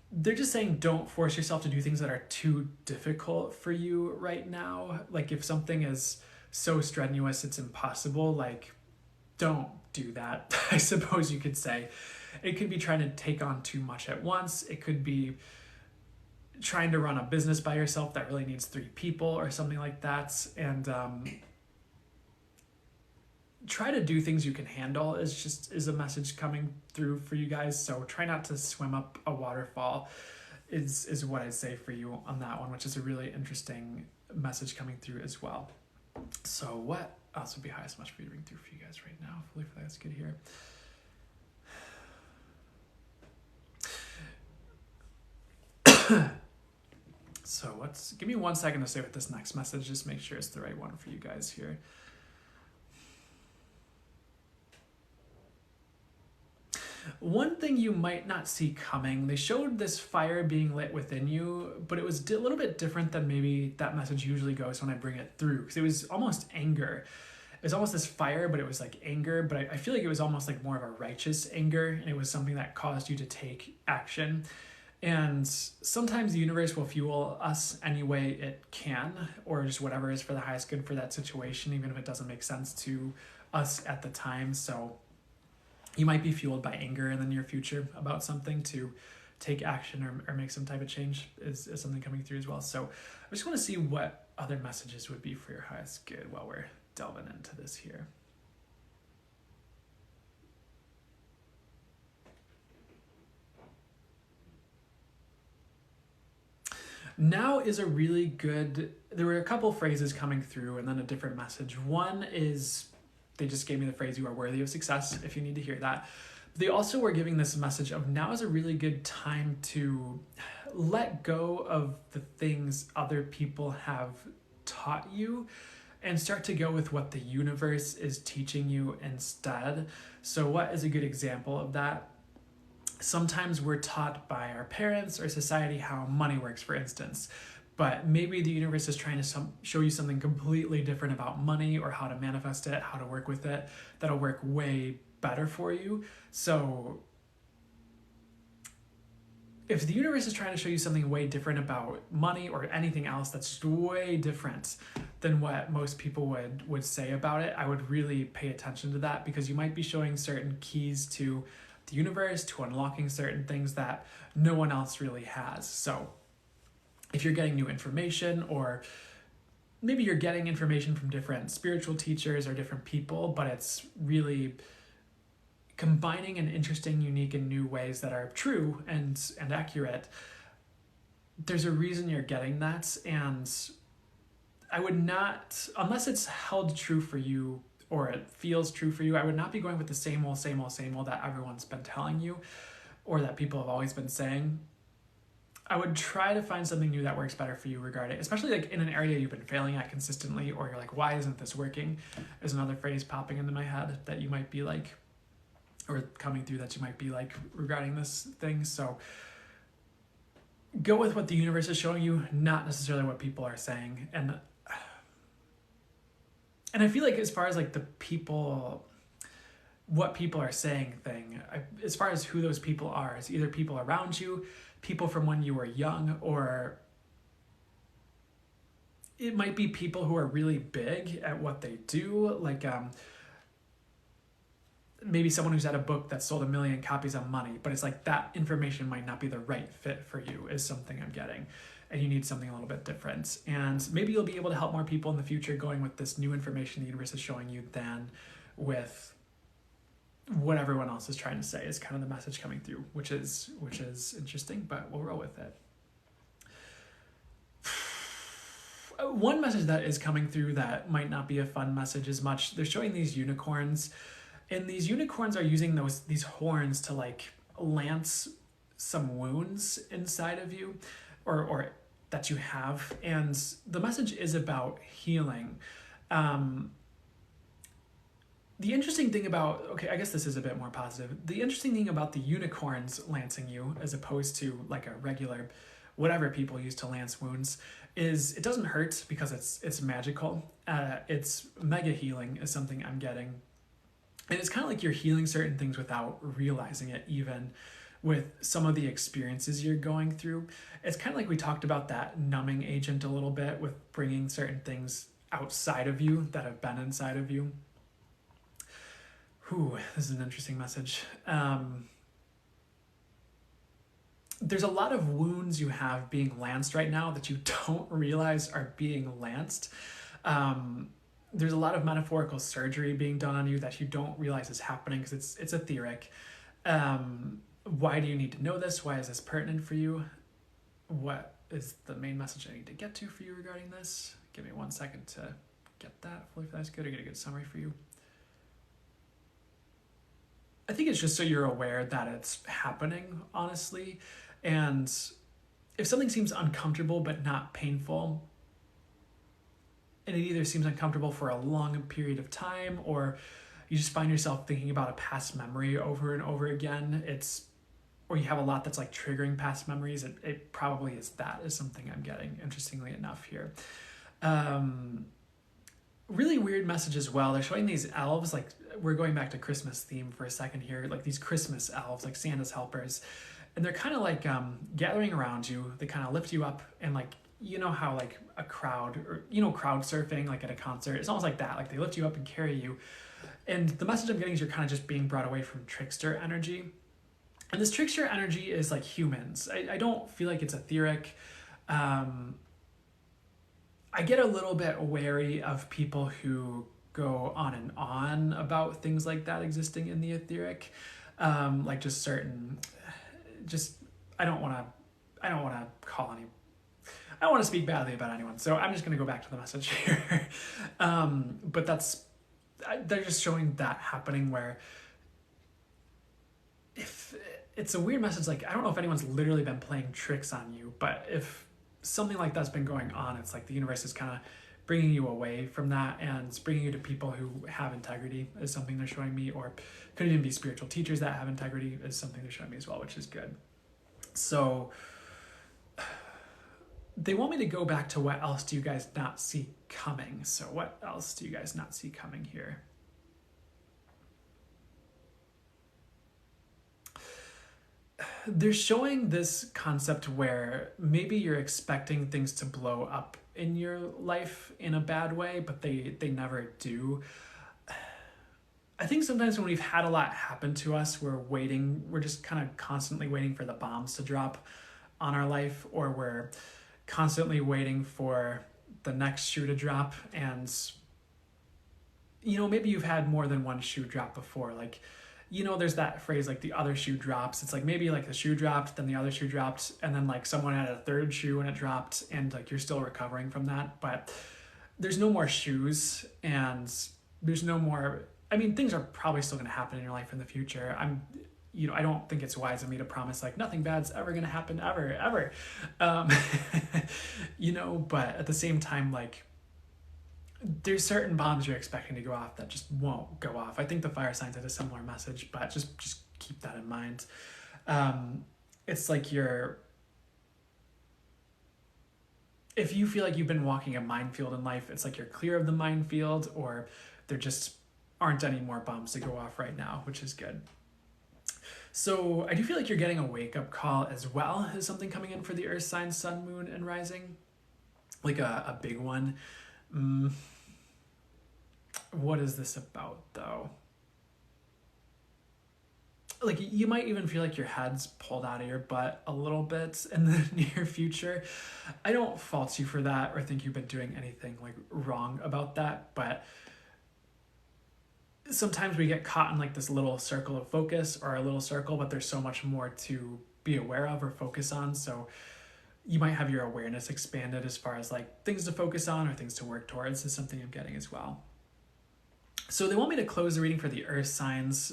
They're just saying don't force yourself to do things that are too difficult for you right now. Like if something is so strenuous it's impossible, like don't do that. I suppose you could say. It could be trying to take on too much at once. It could be trying to run a business by yourself that really needs 3 people or something like that. And try to do things you can handle is a message coming through for you guys. So try not to swim up a waterfall is what I'd say for you on that one, which is a really interesting message coming through as well. So what else would be highest much for you to bring through for you guys right now? Hopefully that's good here. So give me 1 second to say what this next message, just make sure it's the right one for you guys here. One thing you might not see coming, they showed this fire being lit within you, but it was a little bit different than maybe that message usually goes when I bring it through, because it was almost anger. It was almost this fire, but it was like anger, but I feel like it was almost like more of a righteous anger, and it was something that caused you to take action. And sometimes the universe will fuel us any way it can, or just whatever is for the highest good for that situation, even if it doesn't make sense to us at the time. So you might be fueled by anger in the near future about something to take action or make some type of change is something coming through as well. So I just want to see what other messages would be for your highest good while we're delving into this here. Now is a really good, there were a couple phrases coming through and then a different message. One is, they just gave me the phrase, you are worthy of success, if you need to hear that. They also were giving this message of now is a really good time to let go of the things other people have taught you and start to go with what the universe is teaching you instead. So what is a good example of that? Sometimes we're taught by our parents or society how money works, for instance, but maybe the universe is trying to show you something completely different about money or how to manifest it, how to work with it, that'll work way better for you. So if the universe is trying to show you something way different about money or anything else that's just way different than what most people would say about it, I would really pay attention to that, because you might be showing certain keys to the universe, to unlocking certain things that no one else really has. So if you're getting new information, or maybe you're getting information from different spiritual teachers or different people, but it's really combining in interesting, unique, and new ways that are true and accurate, there's a reason you're getting that. And I would not, unless it's held true for you or it feels true for you, I would not be going with the same old that everyone's been telling you or that people have always been saying. I would try to find something new that works better for you regarding, especially like in an area you've been failing at consistently, or you're like, why isn't this working? Is another phrase popping into my head that you might be like, or coming through that you might be like regarding this thing. So go with what the universe is showing you, not necessarily what people are saying. And I feel like as far as like the people, what people are saying thing, as far as who those people are, it's either people around you, people from when you were young, or it might be people who are really big at what they do, like maybe someone who's had a book that sold 1 million copies on money, but it's like that information might not be the right fit for you, is something I'm getting, and you need something a little bit different. And maybe you'll be able to help more people in the future going with this new information the universe is showing you than with what everyone else is trying to say, is kind of the message coming through, which is interesting, but we'll roll with it. One message that is coming through that might not be a fun message as much, they're showing these unicorns, and these unicorns are using these horns to like lance some wounds inside of you, or that you have, and the message is about healing. The interesting thing about, okay, I guess this is a bit more positive. The interesting thing about the unicorns lancing you, as opposed to like a regular, whatever people use to lance wounds, is it doesn't hurt because it's magical. It's mega healing is something I'm getting. And it's kind of like you're healing certain things without realizing it, even with some of the experiences you're going through. It's kind of like we talked about that numbing agent a little bit, with bringing certain things outside of you that have been inside of you. This is an interesting message. There's a lot of wounds you have being lanced right now that you don't realize are being lanced. There's a lot of metaphorical surgery being done on you that you don't realize is happening because it's etheric. Why do you need to know this? Why is this pertinent for you? What is the main message I need to get to for you regarding this? Give me 1 second to get that. Hopefully that's good. I get a good summary for you. I think it's just so you're aware that it's happening, honestly. And if something seems uncomfortable but not painful, and it either seems uncomfortable for a long period of time, or you just find yourself thinking about a past memory over and over again, or you have a lot that's like triggering past memories, it probably is something I'm getting, interestingly enough, here. Really weird message as well. They're showing these elves, like we're going back to Christmas theme for a second here, like these Christmas elves, like Santa's helpers, and they're kind of like gathering around you. They kind of lift you up, and like, you know how like a crowd, or crowd surfing like at a concert, it's almost like that, like they lift you up and carry you. And the message I'm getting is you're kind of just being brought away from trickster energy, and this trickster energy is like humans. I don't feel like it's etheric. I get a little bit wary of people who go on and on about things like that existing in the etheric, like just certain, I don't want to speak badly about anyone, so I'm just going to go back to the message here. But they're just showing that happening, where if it's a weird message, like I don't know if anyone's literally been playing tricks on you, but if something like that's been going on, it's like the universe is kind of bringing you away from that, and it's bringing you to people who have integrity, is something they're showing me, or could even be spiritual teachers that have integrity, is something they're showing me as well, which is good. So they want me to go back to what else do you guys not see coming. So what else do you guys not see coming here? They're showing this concept where maybe you're expecting things to blow up in your life in a bad way, but they never do. I think sometimes when we've had a lot happen to us, we're just kind of constantly waiting for the bombs to drop on our life, or we're constantly waiting for the next shoe to drop. And maybe you've had more than one shoe drop before, like there's that phrase, like the other shoe drops. It's like maybe like the shoe dropped, then the other shoe dropped, and then like someone had a third shoe and it dropped, and like you're still recovering from that, but there's no more shoes, and there's no more, I mean, things are probably still going to happen in your life in the future. I don't think it's wise of me to promise like nothing bad's ever going to happen ever. Um, but at the same time, like there's certain bombs you're expecting to go off that just won't go off. I think the fire signs had a similar message, but just keep that in mind. It's like if you feel like you've been walking a minefield in life, it's like you're clear of the minefield, or there just aren't any more bombs to go off right now, which is good. So I do feel like you're getting a wake-up call as well as something coming in for the earth signs, sun, moon, and rising. Like a big one. What is this about, though? Like, you might even feel like your head's pulled out of your butt a little bit in the near future. I don't fault you for that or think you've been doing anything like wrong about that, but sometimes we get caught in like this little circle of focus or a little circle, but there's so much more to be aware of or focus on. So you might have your awareness expanded as far as like things to focus on or things to work towards is something I'm getting as well. So they want me to close the reading for the earth signs.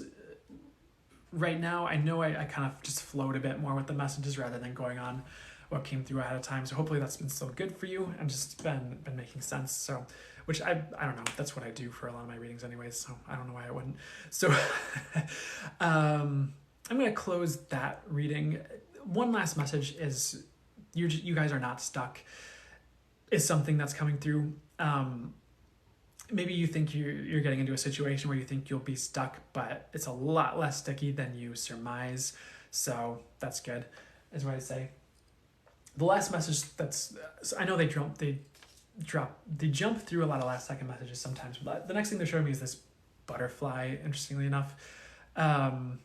Right now, I know I kind of just flowed a bit more with the messages rather than going on what came through ahead of time. So hopefully that's been still good for you and just been making sense. So, which I don't know, that's what I do for a lot of my readings anyways, so I don't know why I wouldn't. So I'm going to close that reading. One last message is you guys are not stuck is something that's coming through. Maybe you think you're getting into a situation where you think you'll be stuck, but it's a lot less sticky than you surmise. So that's good, is what I say. The last message I know they jump through a lot of last second messages sometimes, but the next thing they're showing me is this butterfly, interestingly enough. They're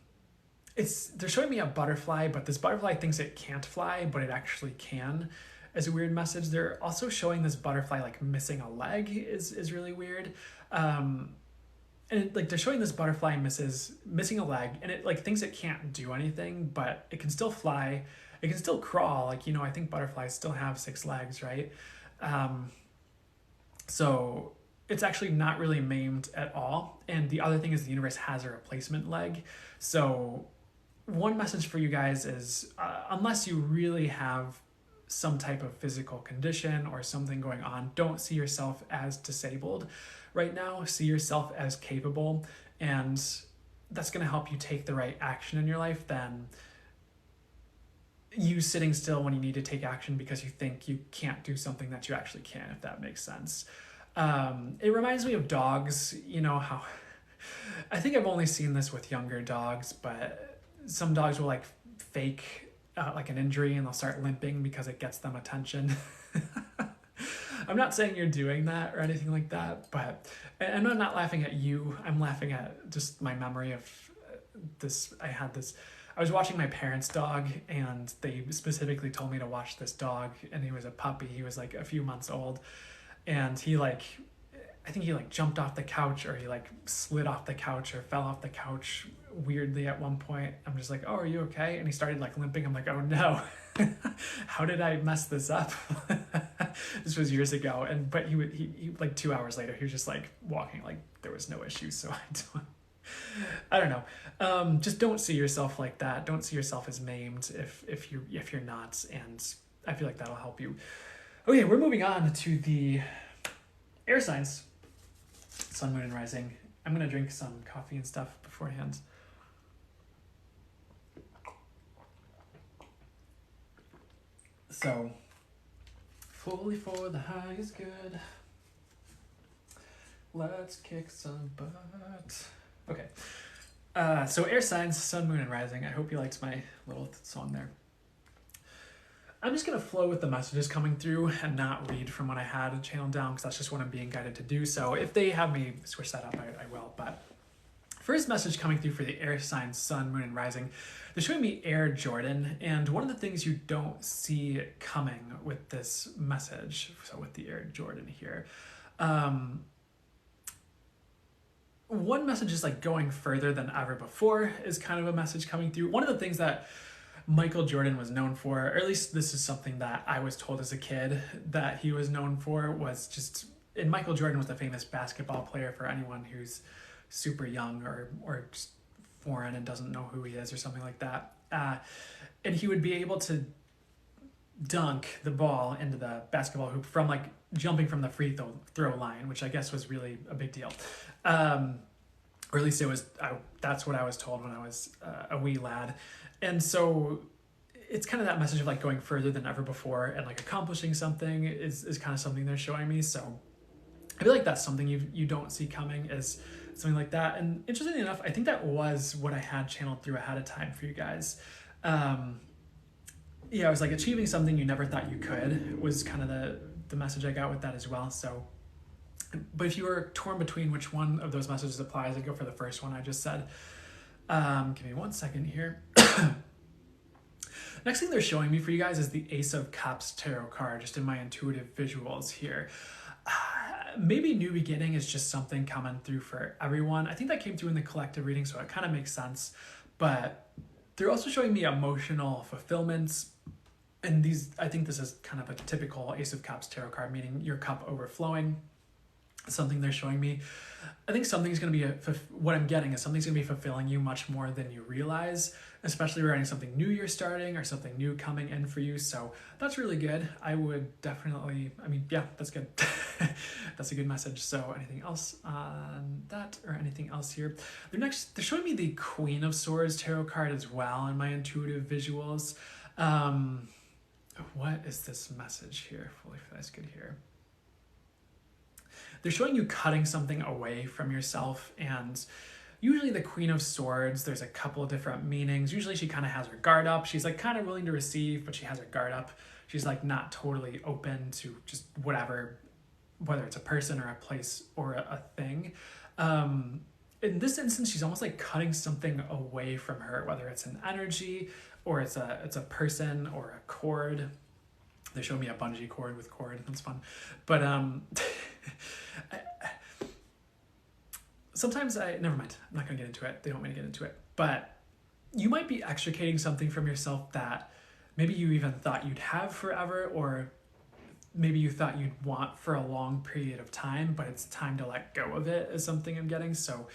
showing me a butterfly, but this butterfly thinks it can't fly, but it actually can. As a weird message. They're also showing this butterfly like missing a leg is really weird. And they're showing this butterfly missing a leg, and it like thinks it can't do anything, but it can still fly. It can still crawl. Like, I think butterflies still have 6 legs, right? So it's actually not really maimed at all. And the other thing is the universe has a replacement leg. So one message for you guys is unless you really have some type of physical condition or something going on, don't see yourself as disabled right now. See yourself as capable, and that's going to help you take the right action in your life than you sitting still when you need to take action because you think you can't do something that you actually can, if that makes sense. It reminds me of dogs. How I think I've only seen this with younger dogs, but some dogs will like fake like an injury and they'll start limping because it gets them attention. I'm not saying you're doing that or anything like that, but I'm not laughing at you. I'm laughing at just my memory of this. I was watching my parents' dog, and they specifically told me to watch this dog, and he was a puppy. He was like a few months old, and I think he jumped off the couch, or he slid off the couch or fell off the couch weirdly at one point. I'm just like, oh, are you okay? And he started limping. I'm like, oh no, how did I mess this up? This was years ago. But he 2 hours later, he was just walking like there was no issue. So I don't know. Just don't see yourself like that. Don't see yourself as maimed if you're not. And I feel like that'll help you. Okay, we're moving on to the air signs. Sun, moon, and rising. I'm going to drink some coffee and stuff beforehand. So, fully for the high is good. Let's kick some butt. Okay. So air signs, sun, moon, and rising. I hope you liked my little song there. I'm just going to flow with the messages coming through and not read from what I had channeled down, because that's just what I'm being guided to do. So if they have me switch that up, I will. But first message coming through for the air signs, sun, moon, and rising. They're showing me Air Jordan. And one of the things you don't see coming with this message, so with the Air Jordan here, one message is going further than ever before is kind of a message coming through. One of the things that Michael Jordan was known for, or at least this is something that I was told as a kid that he was known for, was just and Michael Jordan was the famous basketball player for anyone who's super young or just foreign and doesn't know who he is or something like that. And he would be able to dunk the ball into the basketball hoop from like jumping from the free throw line, which I guess was really a big deal. Or at least it was, that's what I was told when I was a wee lad. And so it's kind of that message of like going further than ever before and like accomplishing something is kind of something they're showing me. So I feel like that's something you don't see coming, is something like that. And interestingly enough, I think that was what I had channeled through ahead of time for you guys. Yeah, it was like achieving something you never thought you could was kind of the message I got with that as well. So, but if you were torn between which one of those messages applies, I'd go for the first one I just said. Give me 1 second here. Next thing they're showing me for you guys is the Ace of Cups tarot card, just in my intuitive visuals here. Maybe New Beginning is just something coming through for everyone. I think that came through in the collective reading, so it kind of makes sense. But they're also showing me emotional fulfillments. And these, I think this is kind of a typical Ace of Cups tarot card, meaning your cup overflowing. Something they're showing me. I think something's going to be, what I'm getting is something's going to be fulfilling you much more than you realize, especially regarding something new you're starting or something new coming in for you. So that's really good. I would definitely, I mean, yeah, that's good. That's a good message. So anything else on that or anything else here? They're showing me the Queen of Swords tarot card as well in my intuitive visuals. What is this message here? Fully that's good here. They're showing you cutting something away from yourself, and usually the Queen of Swords, there's a couple of different meanings. Usually she kind of has her guard up. She's like kind of willing to receive, but she has her guard up. She's like not totally open to just whatever, whether it's a person or a place or a thing. In this instance, she's almost like cutting something away from her, whether it's an energy or it's a person or a cord. They showed me a bungee cord with cord. That's fun. But sometimes never mind. I'm not going to get into it. They don't want me to get into it. But you might be extricating something from yourself that maybe you even thought you'd have forever, or maybe you thought you'd want for a long period of time, but it's time to let go of it, is something I'm getting. So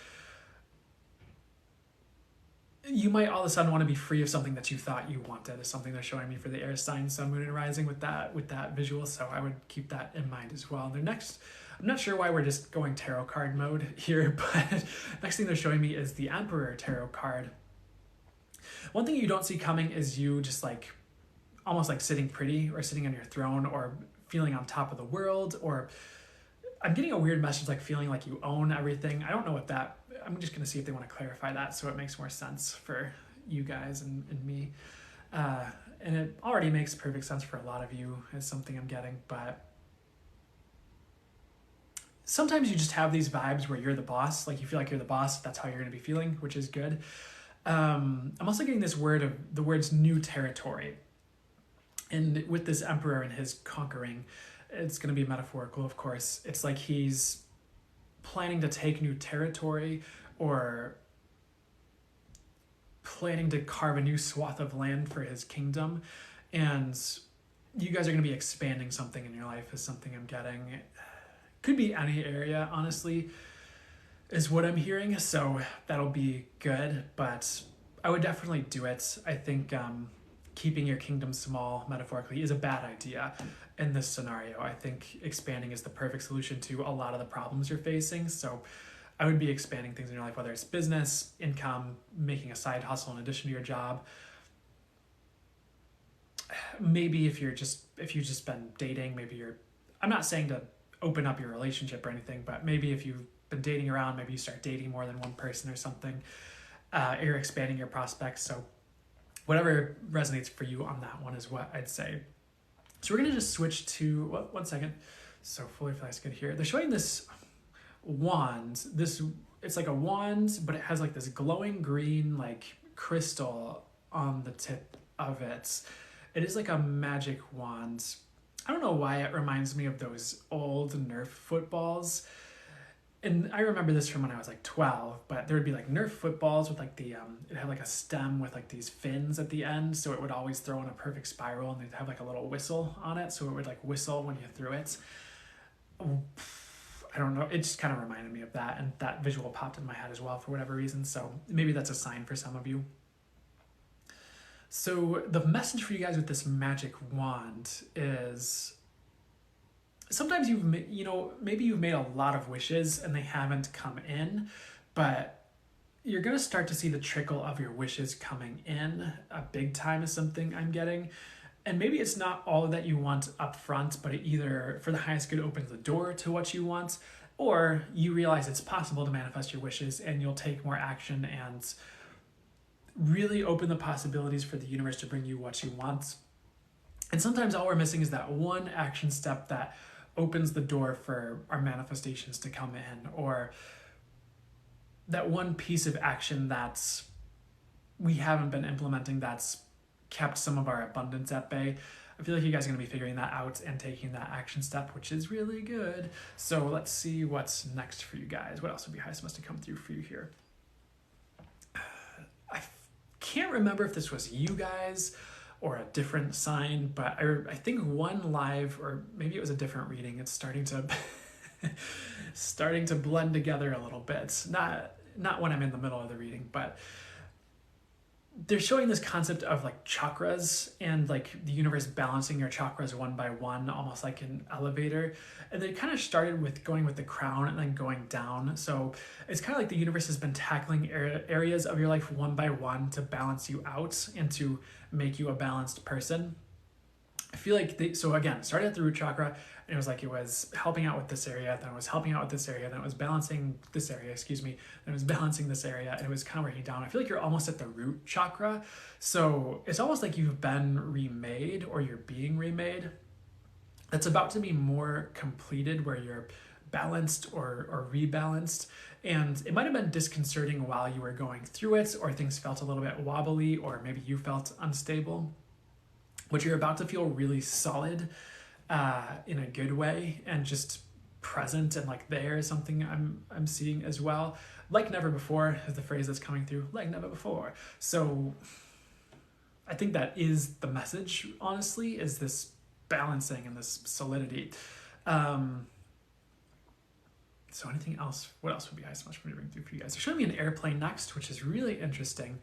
you might all of a sudden want to be free of something that you thought you wanted, is something they're showing me for the air sign, sun, moon, and rising with that visual. So I would keep that in mind as well. Their next, I'm not sure why we're just going tarot card mode here, but next thing they're showing me is the Emperor tarot card. One thing you don't see coming is you just like almost like sitting pretty or sitting on your throne or feeling on top of the world, or I'm getting a weird message like feeling like you own everything. I don't know what that, I'm just going to see if they want to clarify that so it makes more sense for you guys and me. And it already makes perfect sense for a lot of you, is something I'm getting, but sometimes you just have these vibes where you're the boss, like you feel like you're the boss, that's how you're going to be feeling, which is good. I'm also getting this word of the words new territory. And with this Emperor and his conquering, it's going to be metaphorical, of course. It's like he's planning to take new territory or planning to carve a new swath of land for his kingdom. And you guys are going to be expanding something in your life, is something I'm getting. It could be any area, honestly, is what I'm hearing. So that'll be good, but I would definitely do it. I think keeping your kingdom small, metaphorically, is a bad idea in this scenario. I think expanding is the perfect solution to a lot of the problems you're facing. So I would be expanding things in your life, whether it's business, income, making a side hustle in addition to your job. Maybe if you've just been dating, I'm not saying to open up your relationship or anything, but maybe if you've been dating around, maybe you start dating more than one person or something. You're expanding your prospects. So whatever resonates for you on that one is what I'd say. So we're going to just switch to, 1 second. So fully flash good here. They're showing this wand. It's like a wand, but it has like this glowing green like crystal on the tip of it. It is like a magic wand. I don't know why it reminds me of those old Nerf footballs. And I remember this from when I was like 12, but there would be like Nerf footballs with like it had like a stem with like these fins at the end. So it would always throw in a perfect spiral, and they'd have like a little whistle on it. So it would like whistle when you threw it. I don't know, it just kind of reminded me of that, and that visual popped in my head as well for whatever reason, so maybe that's a sign for some of you. So the message for you guys with this magic wand is sometimes maybe you've made a lot of wishes and they haven't come in, but you're going to start to see the trickle of your wishes coming in. A big time is something I'm getting. And maybe it's not all that you want up front, but it either, for the highest good, opens the door to what you want, or you realize it's possible to manifest your wishes and you'll take more action and really open the possibilities for the universe to bring you what you want. And sometimes all we're missing is that one action step that opens the door for our manifestations to come in, or that one piece of action that's we haven't been implementing that's kept some of our abundance at bay. I feel like you guys are going to be figuring that out and taking that action step, which is really good. So let's see what's next for you guys. What else would be highest must have come through for you here? I can't remember if this was you guys or a different sign, but I think one live, or maybe it was a different reading. It's starting to starting to blend together a little bit. Not when I'm in the middle of the reading, but they're showing this concept of like chakras and like the universe balancing your chakras one by one, almost like an elevator. And they kind of started with going with the crown and then going down. So it's kind of like the universe has been tackling areas of your life one by one to balance you out and to make you a balanced person. I feel like so again, started at the root chakra, and it was like it was helping out with this area, then it was helping out with this area, then it was balancing this area, then it was balancing this area, and it was kind of working down. I feel like you're almost at the root chakra. So it's almost like you've been remade, or you're being remade. That's about to be more completed, where you're balanced or rebalanced. And it might have been disconcerting while you were going through it, or things felt a little bit wobbly, or maybe you felt unstable. But you're about to feel really solid in a good way, and just present and like there is something I'm seeing as well. Like never before is the phrase that's coming through, like never before. So I think that is the message, honestly, is this balancing and this solidity. So anything else? What else would be so much for me to bring through for you guys? They're showing me an airplane next, which is really interesting.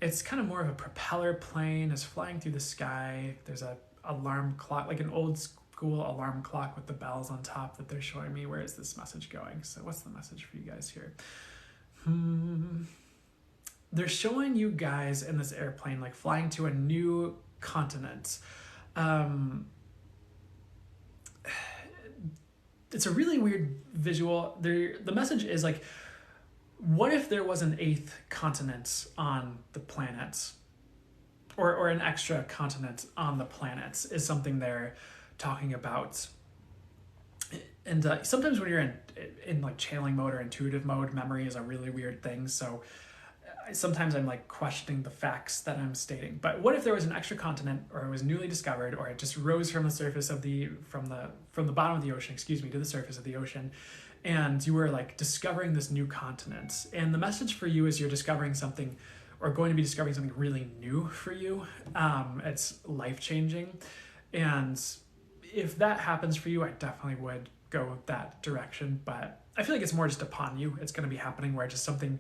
It's kind of more of a propeller plane. It's flying through the sky. There's a alarm clock, like an old school alarm clock with the bells on top that they're showing me. Where is this message going? So what's the message for you guys here? They're showing you guys in this airplane like flying to a new continent. It's a really weird visual. The message is like, what if there was an 8th continent on the planet, or an extra continent on the planet is something they're talking about. And sometimes when you're in like channeling mode or intuitive mode, memory is a really weird thing. So sometimes I'm like questioning the facts that I'm stating. But what if there was an extra continent, or it was newly discovered, or it just rose from the surface of from the bottom of the ocean, to the surface of the ocean, and you were like discovering this new continent. And the message for you is you're discovering something, or going to be discovering something really new for you. It's life-changing. And if that happens for you, I definitely would go that direction. But I feel like it's more just upon you. It's going to be happening where just something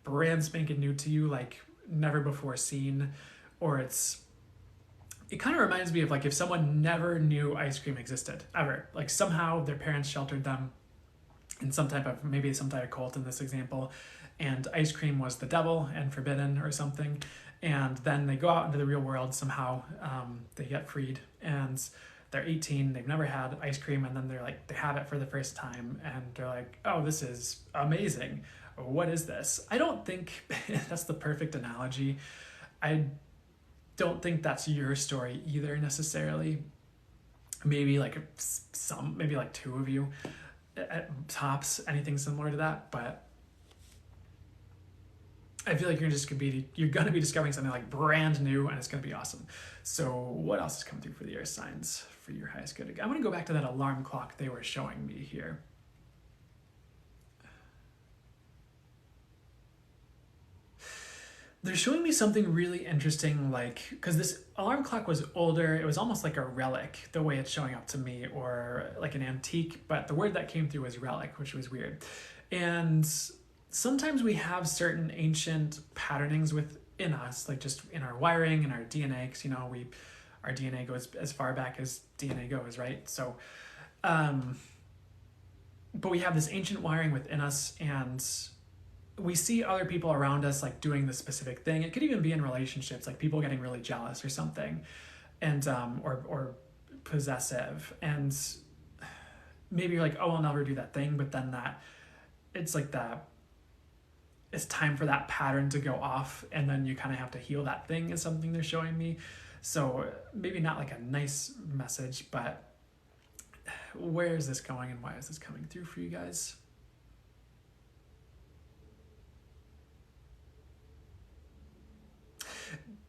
brand spanking new to you, like never before seen. Or it kind of reminds me of like if someone never knew ice cream existed, ever. Like somehow their parents sheltered them in some type of cult in this example, and ice cream was the devil and forbidden or something, and then they go out into the real world somehow, they get freed, and they're 18, they've never had ice cream, and then they have it for the first time, and they're like, oh, this is amazing, what is this? I don't think that's the perfect analogy. I don't think that's your story either necessarily. Maybe like maybe like 2 of you at tops, anything similar to that, but I feel like you're gonna be discovering something like brand new, and it's gonna be awesome. So what else is coming through for the air signs for your highest good? I'm gonna go back to that alarm clock they were showing me here. They're showing me something really interesting, like, because this alarm clock was older, it was almost like a relic, the way it's showing up to me, or like an antique, but the word that came through was relic, which was weird. And sometimes we have certain ancient patternings within us, like just in our wiring and our DNA, because, our DNA goes as far back as DNA goes, right? So, but we have this ancient wiring within us, and we see other people around us like doing this specific thing. It could even be in relationships, like people getting really jealous or something, and or possessive, and maybe you're like, oh, I'll never do that thing, but then it's like that. It's time for that pattern to go off, and then you kind of have to heal that thing, is something they're showing me. So maybe not like a nice message, but where is this going and why is this coming through for you guys?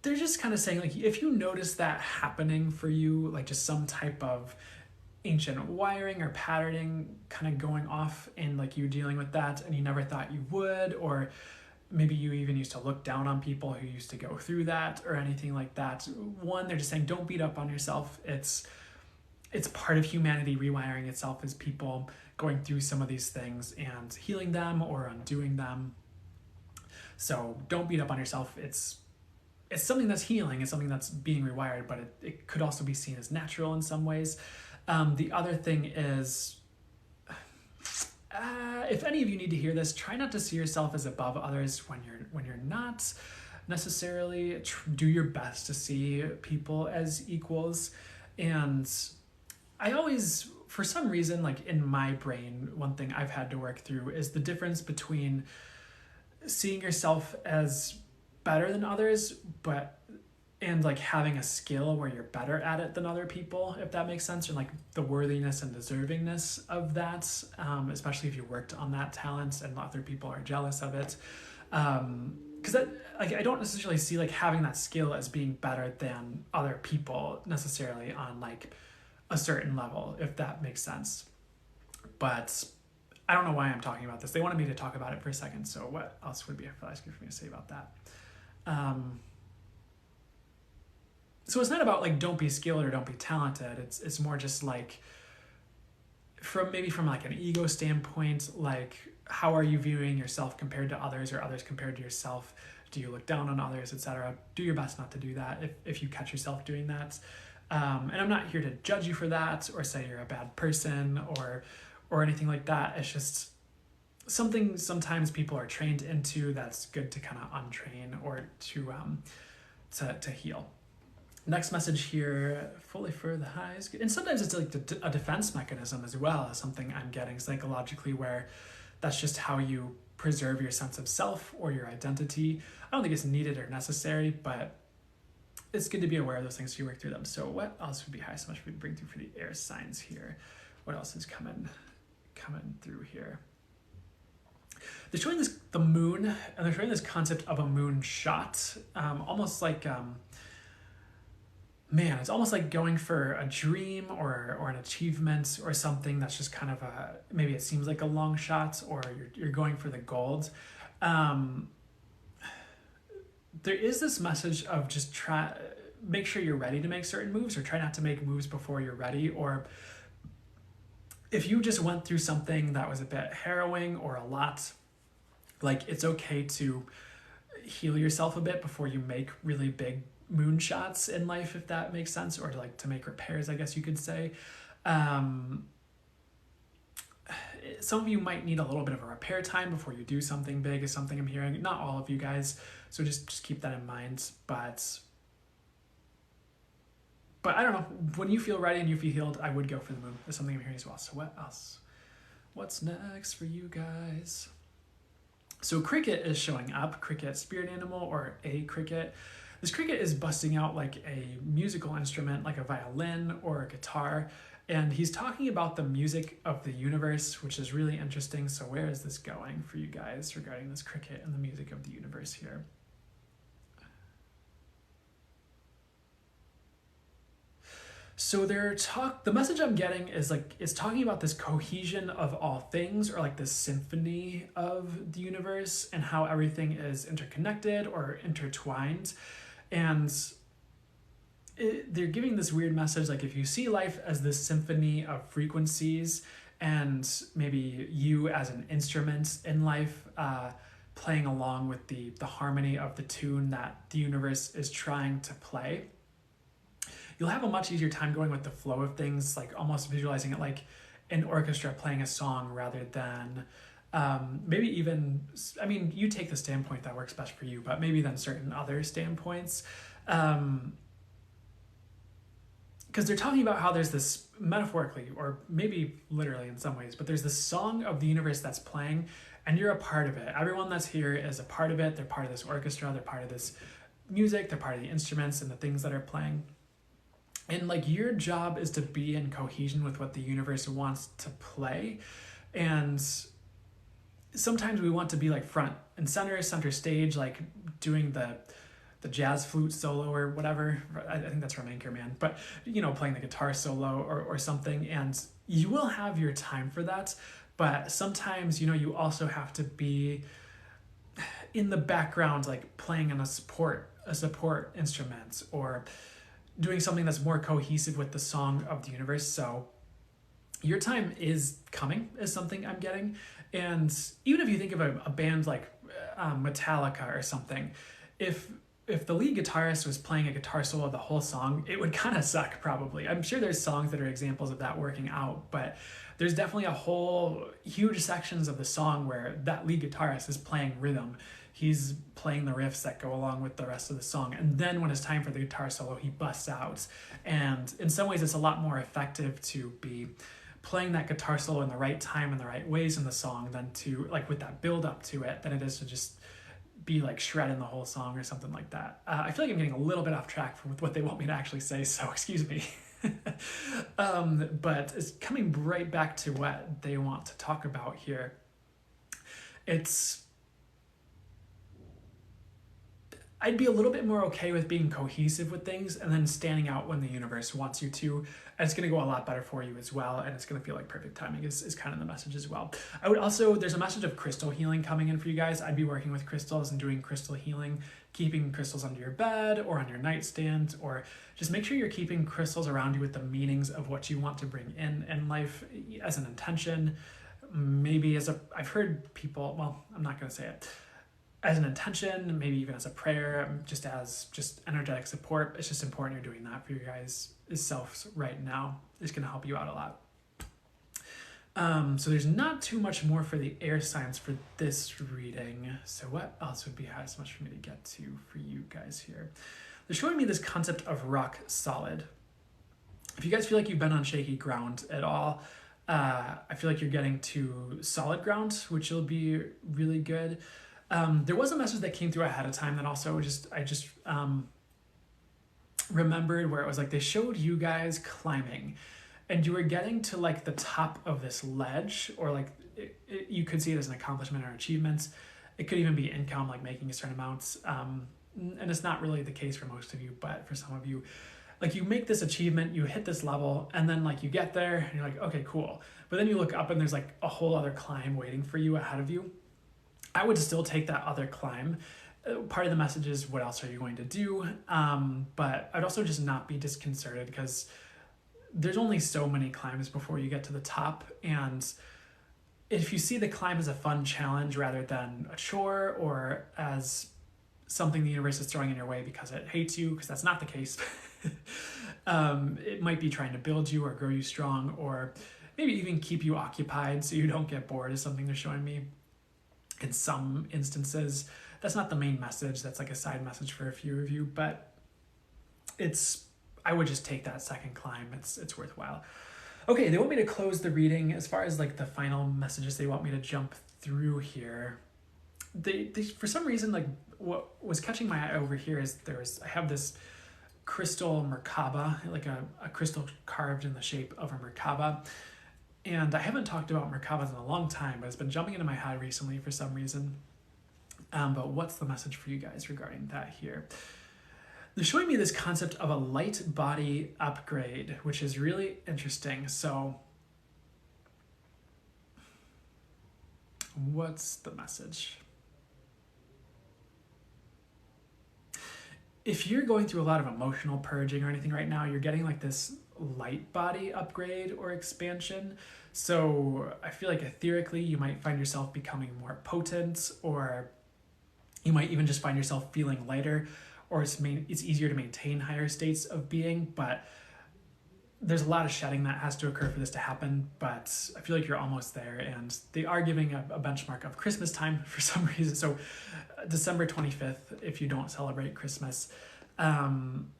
They're just kind of saying, like, if you notice that happening for you, like just some type of ancient wiring or patterning kind of going off, and like you dealing with that and you never thought you would, or maybe you even used to look down on people who used to go through that or anything like that. One, they're just saying, don't beat up on yourself. It's part of humanity rewiring itself as people going through some of these things and healing them or undoing them. So don't beat up on yourself. It's something that's healing, it's something that's being rewired, but it could also be seen as natural in some ways. The other thing is, if any of you need to hear this, try not to see yourself as above others when you're not necessarily. Do your best to see people as equals. And I always, for some reason, like in my brain, one thing I've had to work through is the difference between seeing yourself as better than others, and like having a skill where you're better at it than other people, if that makes sense, or like the worthiness and deservingness of that, especially if you worked on that talent and other people are jealous of it. Because I don't necessarily see like having that skill as being better than other people necessarily on like a certain level, if that makes sense. But I don't know why I'm talking about this. They wanted me to talk about it for a second, so what else would be asking for me to say about that? So it's not about like don't be skilled or don't be talented. It's more just like from like an ego standpoint, like how are you viewing yourself compared to others, or others compared to yourself? Do you look down on others, etc.? Do your best not to do that if you catch yourself doing that. And I'm not here to judge you for that or say you're a bad person or anything like that. It's just something sometimes people are trained into that's good to kind of untrain or to heal. Next message here, fully for the highs. And sometimes it's like a defense mechanism as well, as something I'm getting psychologically, where that's just how you preserve your sense of self or your identity. I don't think it's needed or necessary, but it's good to be aware of those things so you work through them. So what else would be high? So much we bring through for the air signs here. What else is coming through here? They're showing the moon, and they're showing this concept of a moon shot, almost like, it's almost like going for a dream or an achievement or something that's just kind of maybe it seems like a long shot, or you're going for the gold. There is this message of just make sure you're ready to make certain moves, or try not to make moves before you're ready, or if you just went through something that was a bit harrowing or a lot, like it's okay to heal yourself a bit before you make really big moonshots in life, if that makes sense, or to make repairs, I guess you could say. Some of you might need a little bit of a repair time before you do something big, is something I'm hearing. Not all of you guys, so just keep that in mind. But I don't know, when you feel ready and you feel healed, I would go for the moon. That's something I'm hearing as well. So what else? What's next for you guys? So cricket is showing up. Cricket, spirit animal, or a cricket. This cricket is busting out like a musical instrument, like a violin or a guitar. And he's talking about the music of the universe, which is really interesting. So where is this going for you guys regarding this cricket and the music of the universe here? So the message I'm getting is like it's talking about this cohesion of all things, or like this symphony of the universe, and how everything is interconnected or intertwined. And they're giving this weird message, like if you see life as this symphony of frequencies, and maybe you as an instrument in life, playing along with the harmony of the tune that the universe is trying to play, you'll have a much easier time going with the flow of things, like almost visualizing it like an orchestra playing a song rather than maybe even, I mean, you take the standpoint that works best for you, but maybe then certain other standpoints. Because they're talking about how there's this, metaphorically, or maybe literally in some ways, but there's this song of the universe that's playing, and you're a part of it. Everyone that's here is a part of it. They're part of this orchestra. They're part of this music. They're part of the instruments and the things that are playing. And like your job is to be in cohesion with what the universe wants to play. And sometimes we want to be like front and center stage, like doing the jazz flute solo or whatever. I think that's from Anchorman, but you know, playing the guitar solo or something. And you will have your time for that. But sometimes, you know, you also have to be in the background, like playing on a support instrument, or doing something that's more cohesive with the song of the universe. So your time is coming, is something I'm getting. And even if you think of a band like Metallica or something, if the lead guitarist was playing a guitar solo the whole song, it would kind of suck probably. I'm sure there's songs that are examples of that working out, but there's definitely a whole huge sections of the song where that lead guitarist is playing rhythm. He's playing the riffs that go along with the rest of the song. And then when it's time for the guitar solo, he busts out. And in some ways, it's a lot more effective to be playing that guitar solo in the right time and the right ways in the song than to, like, with that build up to it, than it is to just be like shredding the whole song or something like that. I feel like I'm getting a little bit off track from what they want me to actually say, so excuse me. But it's coming right back to what they want to talk about here. I'd be a little bit more okay with being cohesive with things and then standing out when the universe wants you to. And it's going to go a lot better for you as well. And it's going to feel like perfect timing is kind of the message as well. I would also, there's a message of crystal healing coming in for you guys. I'd be working with crystals and doing crystal healing, keeping crystals under your bed or on your nightstand, or just make sure you're keeping crystals around you with the meanings of what you want to bring in life as an intention. Maybe I've heard people, well, I'm not going to say it, as an intention, maybe even as a prayer, just as energetic support. It's just important you're doing that for your guys' selves right now. It's going to help you out a lot. So there's not too much more for the air signs for this reading. So what else would be as much for me to get to for you guys here? They're showing me this concept of rock solid. If you guys feel like you've been on shaky ground at all, I feel like you're getting to solid ground, which will be really good. There was a message that came through ahead of time that also I just remembered, where it was like they showed you guys climbing and you were getting to like the top of this ledge, or like you could see it as an accomplishment or achievement. It could even be income, like making a certain amount. And it's not really the case for most of you, but for some of you, like you make this achievement, you hit this level, and then like you get there and you're like, okay, cool. But then you look up and there's like a whole other climb waiting for you ahead of you. I would still take that other climb. Part of the message is, what else are you going to do? But I'd also just not be disconcerted, because there's only so many climbs before you get to the top. And if you see the climb as a fun challenge rather than a chore, or as something the universe is throwing in your way because it hates you, because that's not the case. It might be trying to build you or grow you strong, or maybe even keep you occupied so you don't get bored, is something they're showing me. In some instances, that's not the main message. That's like a side message for a few of you, but I would just take that second climb. It's worthwhile. Okay, they want me to close the reading. As far as like the final messages they want me to jump through here, they for some reason, like what was catching my eye over here is I have this crystal Merkaba, like a crystal carved in the shape of a Merkaba. And I haven't talked about Merkabas in a long time, but it's been jumping into my head recently for some reason. But what's the message for you guys regarding that here? they're showing me this concept of a light body upgrade, which is really interesting. So what's the message? If you're going through a lot of emotional purging or anything right now, you're getting like this light body upgrade or expansion. So I feel like etherically you might find yourself becoming more potent, or you might even just find yourself feeling lighter, or it's easier to maintain higher states of being. But there's a lot of shedding that has to occur for this to happen, but I feel like you're almost there. And they are giving a benchmark of Christmas time for some reason. So December 25th, if you don't celebrate Christmas, around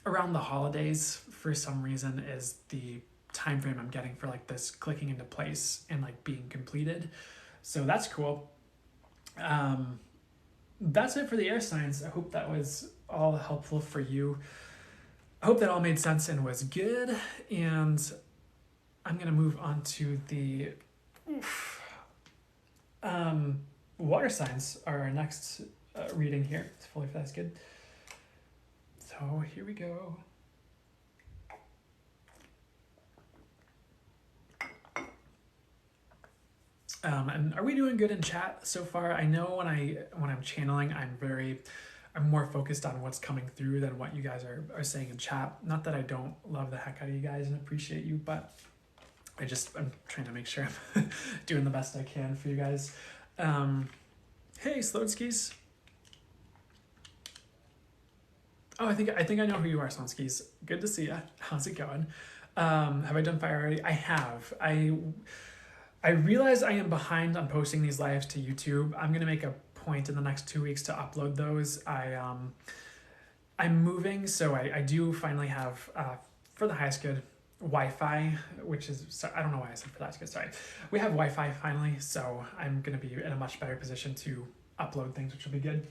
the holidays for some reason is the time frame I'm getting for like this clicking into place and like being completed. So that's cool. That's it for the air signs. I hope that was all helpful for you. I hope that all made sense and was good. And I'm going to move on to the water signs are our next reading here. Hopefully that's good. So here we go. And are we doing good in chat so far? I know when I'm channeling, I'm more focused on what's coming through than what you guys are saying in chat. Not that I don't love the heck out of you guys and appreciate you, but I'm trying to make sure I'm doing the best I can for you guys. Hey, Slodskis. Oh, I think I know who you are, Slodskis. Good to see you. How's it going? Have I done fire already? I have. I realize I am behind on posting these lives to YouTube. I'm gonna make a point in the next 2 weeks to upload those. I'm moving, so I do finally have for the highest good Wi-Fi, which is, I don't know why I said for the highest good, sorry. We have Wi-Fi finally, so I'm gonna be in a much better position to upload things, which will be good.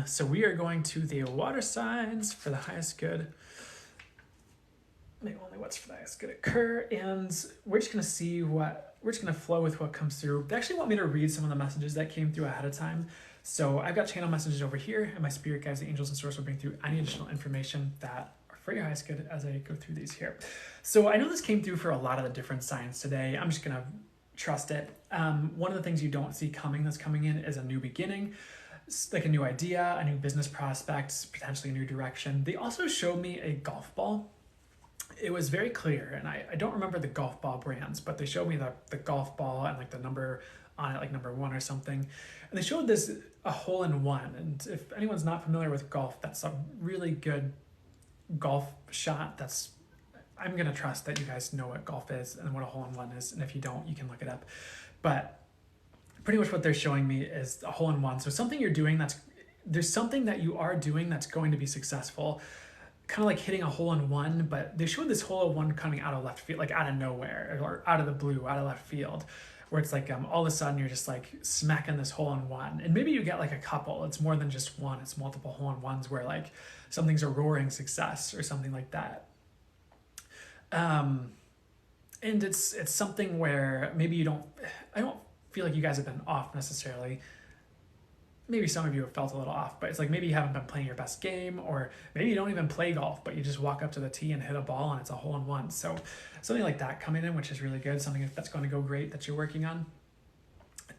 So we are going to the water signs for the highest good. May only what's for the highest good occur, and we're just gonna flow with what comes through. They actually want me to read some of the messages that came through ahead of time. So I've got channel messages over here, and my spirit guides, the angels, and source will bring through any additional information that are for your highest good as I go through these here. So I know this came through for a lot of the different signs today. I'm just gonna trust it. One of the things you don't see that's coming in is a new beginning, like a new idea, a new business prospect, potentially a new direction. They also showed me a golf ball. It was very clear, and I don't remember the golf ball brands, but they showed me the golf ball and like the number on it, like number 1 or something. And they showed this a hole-in-one. And if anyone's not familiar with golf, that's a really good golf shot. I'm gonna trust that you guys know what golf is and what a hole-in-one is. And if you don't, you can look it up. But pretty much what they're showing me is a hole-in-one. So something you're doing there's something that you are doing that's going to be successful. Kind of like hitting a hole-in-one, but they showed this hole-in-one coming out of left field, like out of nowhere, or out of the blue, out of left field, where it's like all of a sudden you're just like smacking this hole-in-one. And maybe you get like a couple. It's more than just one. It's multiple hole-in-ones where like something's a roaring success or something like that. And it's something where maybe I don't feel like you guys have been off necessarily. Maybe some of you have felt a little off, but it's like maybe you haven't been playing your best game, or maybe you don't even play golf, but you just walk up to the tee and hit a ball and it's a hole-in-one. So something like that coming in, which is really good, something that's going to go great that you're working on.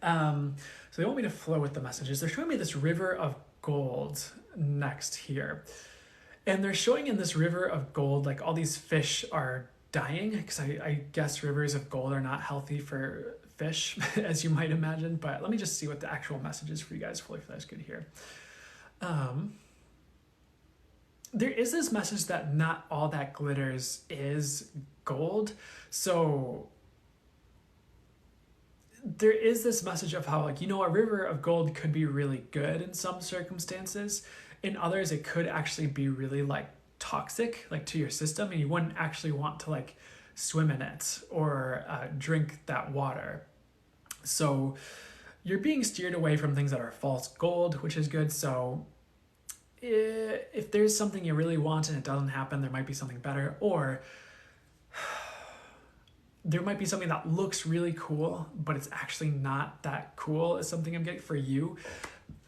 So they want me to flow with the messages. They're showing me this river of gold next here. And they're showing in this river of gold, like all these fish are dying, because I guess rivers of gold are not healthy for fish, as you might imagine. But let me just see what the actual message is for you guys. Hopefully that's good here. There is this message that not all that glitters is gold. So there is this message of how, like, a river of gold could be really good in some circumstances. In others, it could actually be really like toxic, like to your system, and you wouldn't actually want to like swim in it or drink that water. So you're being steered away from things that are false gold, which is good. So if there's something you really want and it doesn't happen, there might be something better, or there might be something that looks really cool, but it's actually not that cool, is something I'm getting for you.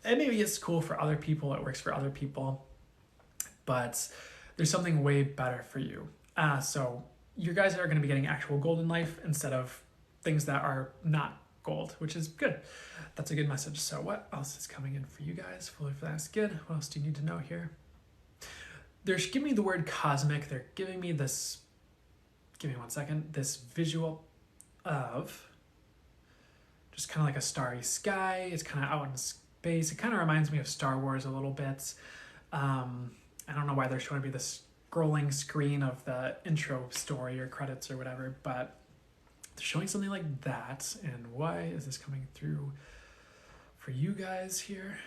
and maybe it's cool for other people, it works for other people, but there's something way better for you. So you guys are going to be getting actual gold in life instead of things that are not gold, which is good. That's a good message. So what else is coming in for you guys? Fully for that's good. What else do you need to know here? They're giving me the word cosmic. They're giving me this, give me one second, this visual of just kind of like a starry sky. It's kind of out in space. It kind of reminds me of Star Wars a little bit. I don't know why they're showing me this scrolling screen of the intro story or credits or whatever, but they're showing something like that. And why is this coming through for you guys here?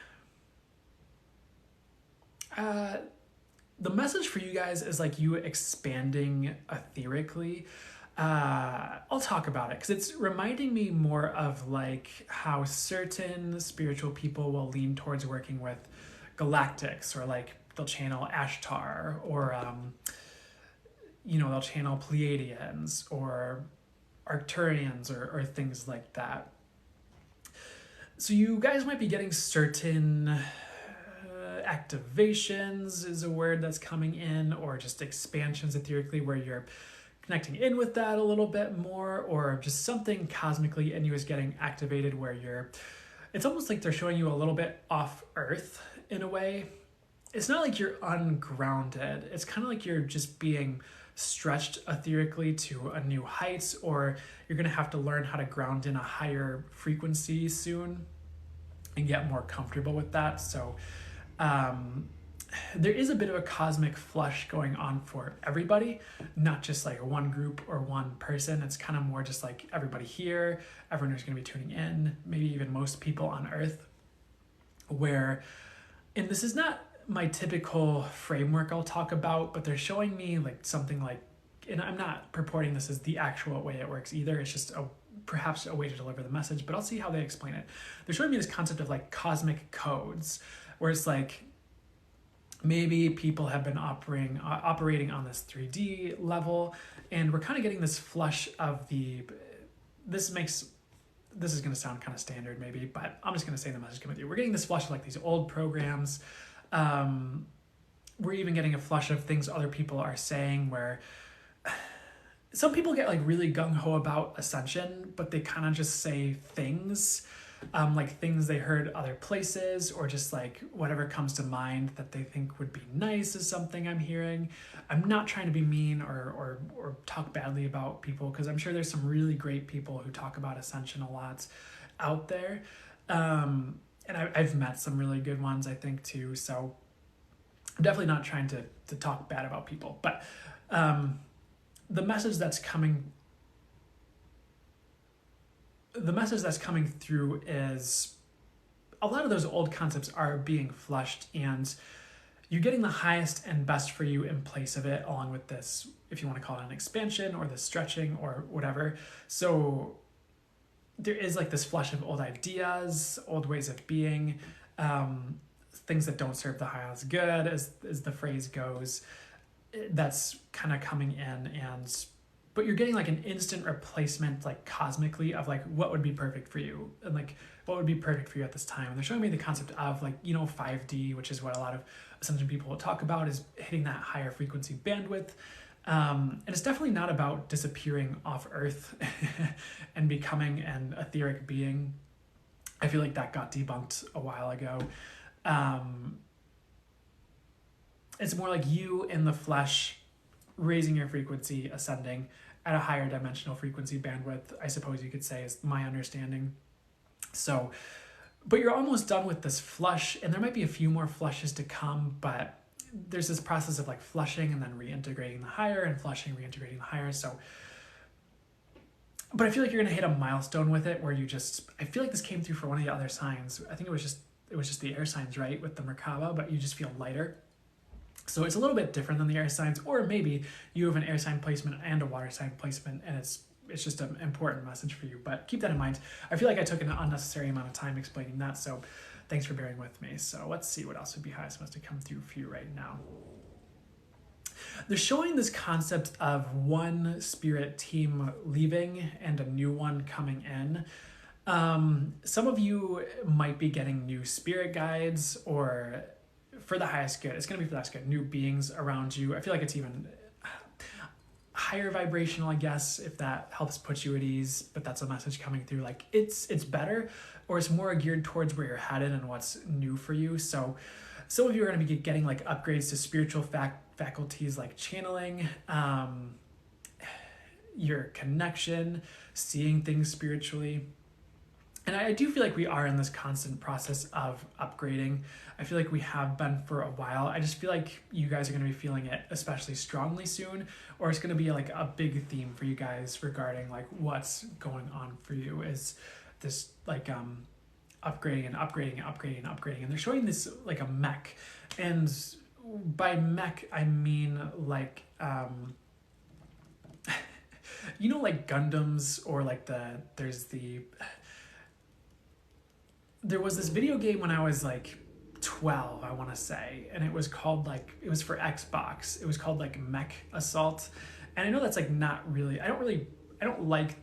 The message for you guys is like you expanding etherically. I'll talk about it because it's reminding me more of like how certain spiritual people will lean towards working with galactics, or like they'll channel Ashtar, or they'll channel Pleiadians or Arcturians, or things like that. So you guys might be getting certain activations is a word that's coming in, or just expansions etherically where you're connecting in with that a little bit more, or just something cosmically in you is getting activated where it's almost like they're showing you a little bit off Earth in a way. It's not like you're ungrounded. It's kind of like you're just being stretched etherically to a new heights, or you're going to have to learn how to ground in a higher frequency soon and get more comfortable with that. So there is a bit of a cosmic flush going on for everybody, not just like one group or one person. It's kind of more just like everybody here, everyone who's going to be tuning in, maybe even most people on Earth, and this is not my typical framework I'll talk about, but they're showing me like something like, and I'm not purporting this is the actual way it works either. It's just perhaps a way to deliver the message, but I'll see how they explain it. They're showing me this concept of like cosmic codes, where it's like maybe people have been operating on this 3D level, and we're kind of getting this flush of this is going to sound kind of standard maybe, but I'm just going to say the message coming through. We're getting this flush of like these old programs. We're even getting a flush of things other people are saying, where some people get like really gung-ho about ascension, but they kind of just say things, like things they heard other places, or just like whatever comes to mind that they think would be nice is something I'm hearing. I'm not trying to be mean or talk badly about people, because I'm sure there's some really great people who talk about ascension a lot out there. And I've met some really good ones, I think, too. So I'm definitely not trying to talk bad about people. But the message that's coming through is a lot of those old concepts are being flushed, and you're getting the highest and best for you in place of it, along with this, if you want to call it an expansion or the stretching or whatever. So there is like this flush of old ideas, old ways of being, things that don't serve the highest good, as the phrase goes. That's kind of coming in, but you're getting like an instant replacement, like cosmically, of like what would be perfect for you, and like what would be perfect for you at this time. And they're showing me the concept of like 5D, which is what a lot of ascension people will talk about, is hitting that higher frequency bandwidth. And it's definitely not about disappearing off Earth and becoming an etheric being. I feel like that got debunked a while ago. It's more like you in the flesh, raising your frequency, ascending at a higher dimensional frequency bandwidth, I suppose you could say, is my understanding. So, but you're almost done with this flush, and there might be a few more flushes to come, but there's this process of like flushing and then reintegrating the higher, and flushing, reintegrating the higher. So, but I feel like you're going to hit a milestone with it where I feel like this came through for one of the other signs. I think it was just the air signs, right? With the Merkaba, but you just feel lighter. So it's a little bit different than the air signs, or maybe you have an air sign placement and a water sign placement, and it's just an important message for you. But keep that in mind. I feel like I took an unnecessary amount of time explaining that, so thanks for bearing with me. So let's see what else would be highest supposed to come through for you right now. They're showing this concept of one spirit team leaving and a new one coming in. Some of you might be getting new spirit guides, or for the highest good, it's going to be for the highest good, new beings around you. I feel like it's even higher vibrational, I guess, if that helps put you at ease, but that's a message coming through. Like it's better, or it's more geared towards where you're headed and what's new for you. So some of you are going to be getting like upgrades to spiritual faculties like channeling, your connection, seeing things spiritually. And I do feel like we are in this constant process of upgrading. I feel like we have been for a while. I just feel like you guys are going to be feeling it especially strongly soon, or it's going to be like a big theme for you guys regarding like what's going on for you is this like upgrading and upgrading and upgrading and upgrading. And they're showing this like a mech. And by mech, I mean like, you know, like Gundams, or like there was this video game when I was like 12, I want to say, and it was called like, it was for Xbox. It was called like Mech Assault. And I know that's like not really, I don't like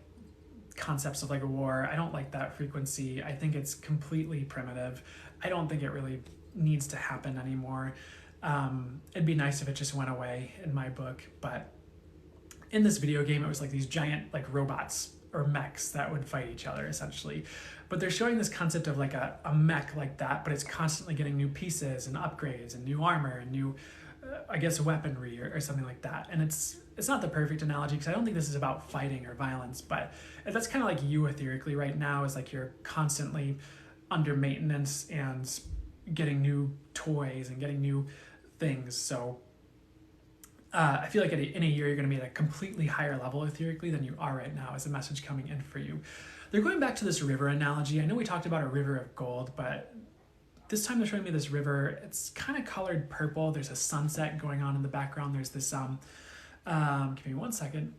concepts of like a war. I don't like that frequency. I think it's completely primitive. I don't think it really needs to happen anymore. It'd be nice if it just went away in my book, but in this video game, it was like these giant like robots or mechs that would fight each other essentially. But they're showing this concept of like a mech like that, but it's constantly getting new pieces and upgrades and new armor and new, I guess, weaponry or something like that. And it's not the perfect analogy because I don't think this is about fighting or violence, but that's kind of like you etherically right now, is like you're constantly under maintenance and getting new toys and getting new things. So I feel like in a year, you're going to be at a completely higher level etherically than you are right now, as a message coming in for you. They're going back to this river analogy. I know we talked about a river of gold, but this time they're showing me this river. It's kind of colored purple. There's a sunset going on in the background. There's this, give me one second.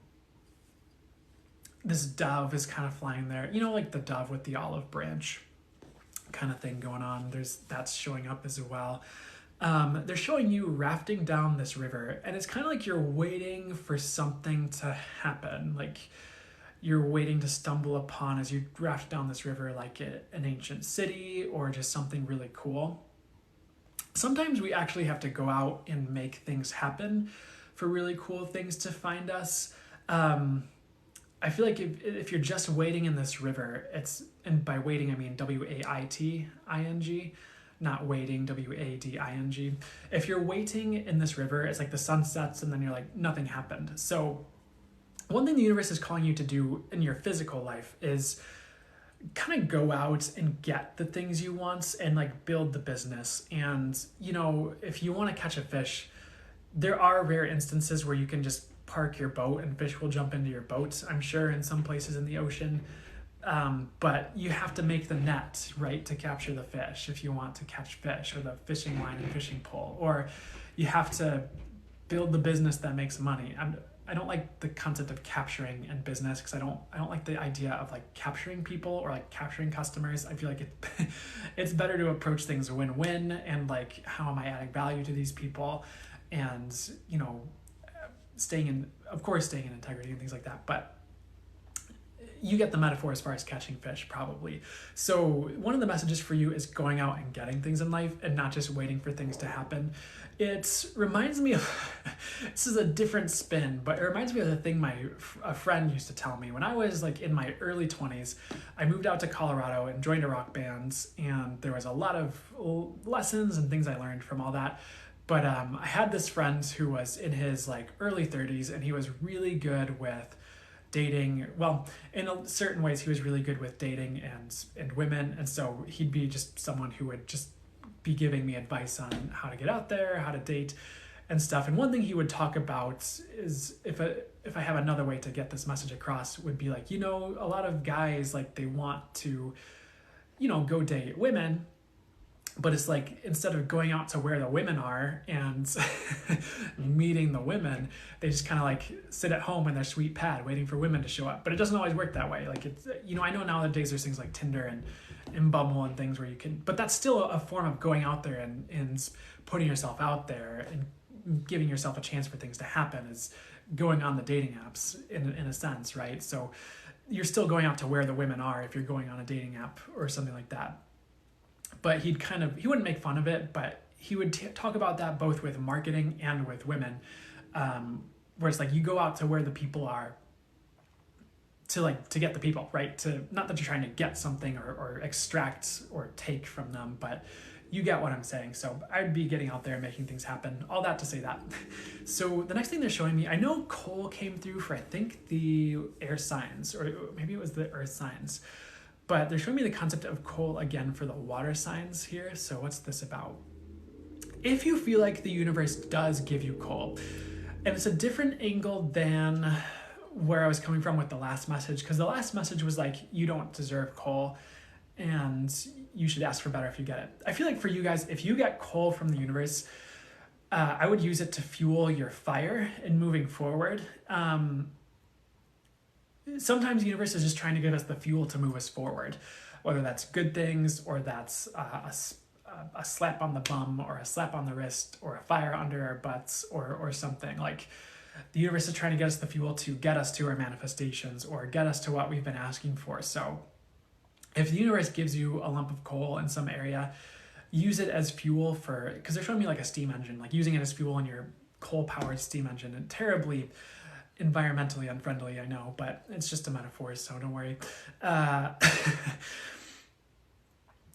This dove is kind of flying there. You know, like the dove with the olive branch kind of thing going on. That's showing up as well. They're showing you rafting down this river, and it's kind of like you're waiting for something to happen. Like you're waiting to stumble upon, as you raft down this river, like an ancient city or just something really cool. Sometimes we actually have to go out and make things happen for really cool things to find us. I feel like if you're just waiting in this river, and by waiting I mean waiting, not waiting, wading. If you're waiting in this river, it's like the sun sets and then you're like, nothing happened. So one thing the universe is calling you to do in your physical life is kind of go out and get the things you want and like build the business. And, you know, if you want to catch a fish, there are rare instances where you can just park your boat and fish will jump into your boat, I'm sure, in some places in the ocean. But you have to make the net, right, to capture the fish if you want to catch fish, or the fishing line and fishing pole, or you have to build the business that makes money. I don't like the concept of capturing in business because I don't like the idea of like capturing people or like capturing customers. I feel like it's better to approach things win-win, and like, how am I adding value to these people, and, you know, staying in integrity and things like that. But you get the metaphor as far as catching fish, probably. So one of the messages for you is going out and getting things in life and not just waiting for things to happen. It reminds me of, this is a different spin, but it reminds me of the thing a friend used to tell me. When I was like in my early 20s, I moved out to Colorado and joined a rock band, and there was a lot of lessons and things I learned from all that. But I had this friend who was in his like early 30s, and he was really good with dating. Well, in certain ways, he was really good with dating and women. And so he'd be just someone who would just be giving me advice on how to get out there, how to date and stuff. And one thing he would talk about is, if I have another way to get this message across, would be like, you know, a lot of guys, like, they want to, you know, go date women, but it's like, instead of going out to where the women are and meeting the women, they just kind of like sit at home in their sweet pad waiting for women to show up. But it doesn't always work that way. Like, it's, you know, I know nowadays there's things like Tinder and Bumble and things where you can, but that's still a form of going out there and putting yourself out there and giving yourself a chance for things to happen, is going on the dating apps in a sense, right? So you're still going out to where the women are if you're going on a dating app or something like that. But he wouldn't make fun of it, but he would talk about that both with marketing and with women, where it's like you go out to where the people are to get the people, right? To, not that you're trying to get something or extract or take from them, but you get what I'm saying. So I'd be getting out there and making things happen. All that to say that. So the next thing they're showing me, I know coal came through for, I think, the air signs, or maybe it was the earth signs, but they're showing me the concept of coal again for the water signs here. So what's this about? If you feel like the universe does give you coal, and it's a different angle than where I was coming from with the last message, because the last message was like, you don't deserve coal and you should ask for better if you get it. I feel like for you guys, if you get coal from the universe, I would use it to fuel your fire in moving forward. Sometimes the universe is just trying to give us the fuel to move us forward, whether that's good things or that's a slap on the bum or a slap on the wrist or a fire under our butts or something. Like, the universe is trying to get us the fuel to get us to our manifestations or get us to what we've been asking for. So if the universe gives you a lump of coal in some area, use it as fuel for, because they're showing me like a steam engine, like using it as fuel in your coal-powered steam engine, and terribly environmentally unfriendly, I know, but it's just a metaphor, so don't worry.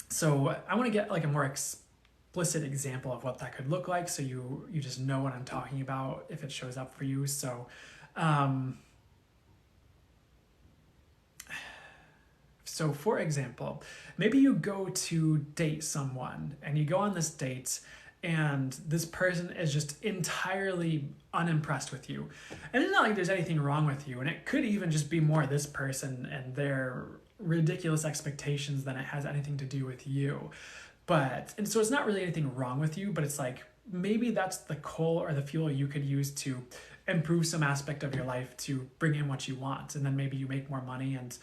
So I want to get like a more explicit example of what that could look like, so you just know what I'm talking about if it shows up for you. So so for example, maybe you go to date someone and you go on this date and this person is just entirely unimpressed with you. And it's not like there's anything wrong with you, and it could even just be more this person and their ridiculous expectations than it has anything to do with you. And so it's not really anything wrong with you, but it's like, maybe that's the coal or the fuel you could use to improve some aspect of your life to bring in what you want. And then maybe you make more money, and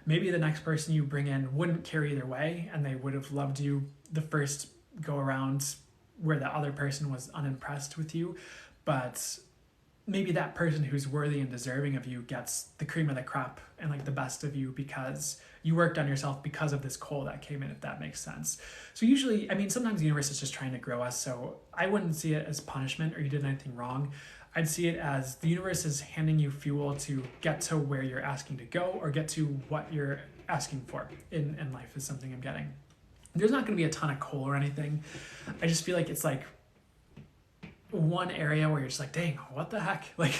maybe the next person you bring in wouldn't care either way, and they would have loved you the first go around where the other person was unimpressed with you. But maybe that person who's worthy and deserving of you gets the cream of the crop and like the best of you because you worked on yourself because of this coal that came in, if that makes sense. So usually, I mean, sometimes the universe is just trying to grow us. So I wouldn't see it as punishment or you did anything wrong. I'd see it as the universe is handing you fuel to get to where you're asking to go, or get to what you're asking for in life is something I'm getting. There's not going to be a ton of coal or anything. I just feel like it's like one area where you're just like, dang, what the heck? Like,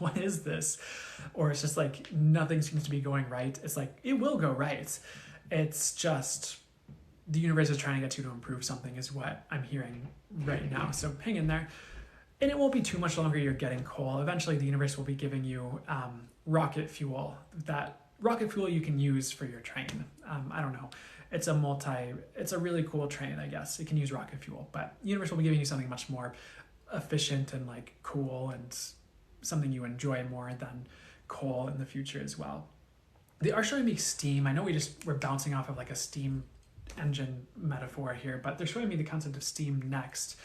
what is this? Or it's just like, nothing seems to be going right. It's like, it will go right. It's just, the universe is trying to get you to improve something is what I'm hearing right now. So hang in there. And it won't be too much longer you're getting coal. Eventually the universe will be giving you rocket fuel. That rocket fuel you can use for your train. I don't know. It's a really cool train, I guess. It can use rocket fuel, but the universe will be giving you something much more efficient and like cool and something you enjoy more than coal in the future as well. They are showing me steam. I know we're bouncing off of like a steam engine metaphor here, but they're showing me the concept of steam next.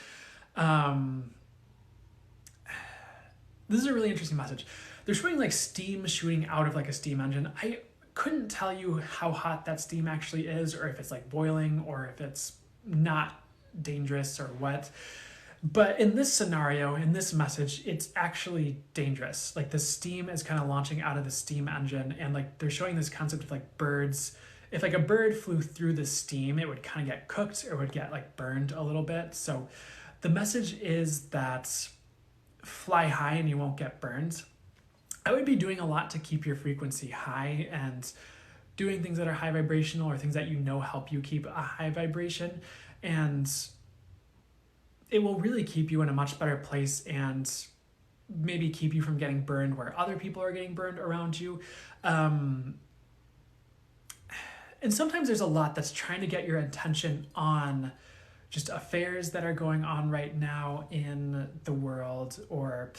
This is a really interesting message. They're showing like steam shooting out of like a steam engine. I couldn't tell you how hot that steam actually is, or if it's like boiling, or if it's not dangerous or what. But in this scenario, in this message, it's actually dangerous. Like the steam is kind of launching out of the steam engine, and like they're showing this concept of like birds. If like a bird flew through the steam, it would kind of get cooked or would get like burned a little bit. So the message is that fly high and you won't get burned. I would be doing a lot to keep your frequency high and doing things that are high vibrational or things that you know help you keep a high vibration. And it will really keep you in a much better place and maybe keep you from getting burned where other people are getting burned around you. And sometimes there's a lot that's trying to get your attention on just affairs that are going on right now in the world, or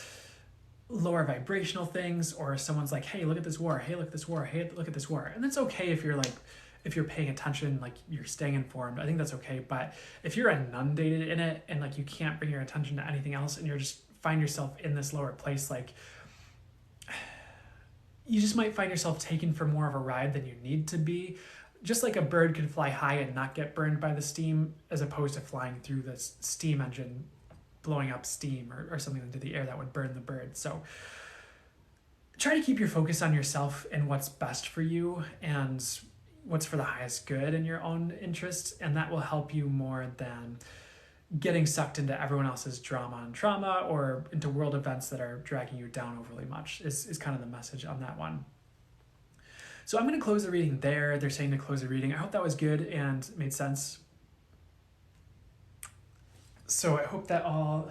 lower vibrational things, or someone's like, hey, look at this war. Hey, look at this war. Hey, look at this war. And that's okay if you're paying attention, like you're staying informed. I think that's okay. But if you're inundated in it and like you can't bring your attention to anything else and you're just find yourself in this lower place, like you just might find yourself taken for more of a ride than you need to be. Just like a bird could fly high and not get burned by the steam, as opposed to flying through this steam engine, blowing up steam or something into the air that would burn the bird. So try to keep your focus on yourself and what's best for you and what's for the highest good in your own interests, and that will help you more than getting sucked into everyone else's drama and trauma or into world events that are dragging you down overly much is kind of the message on that one. So I'm going to close the reading there. They're saying to close the reading. I hope that was good and made sense. So I hope that all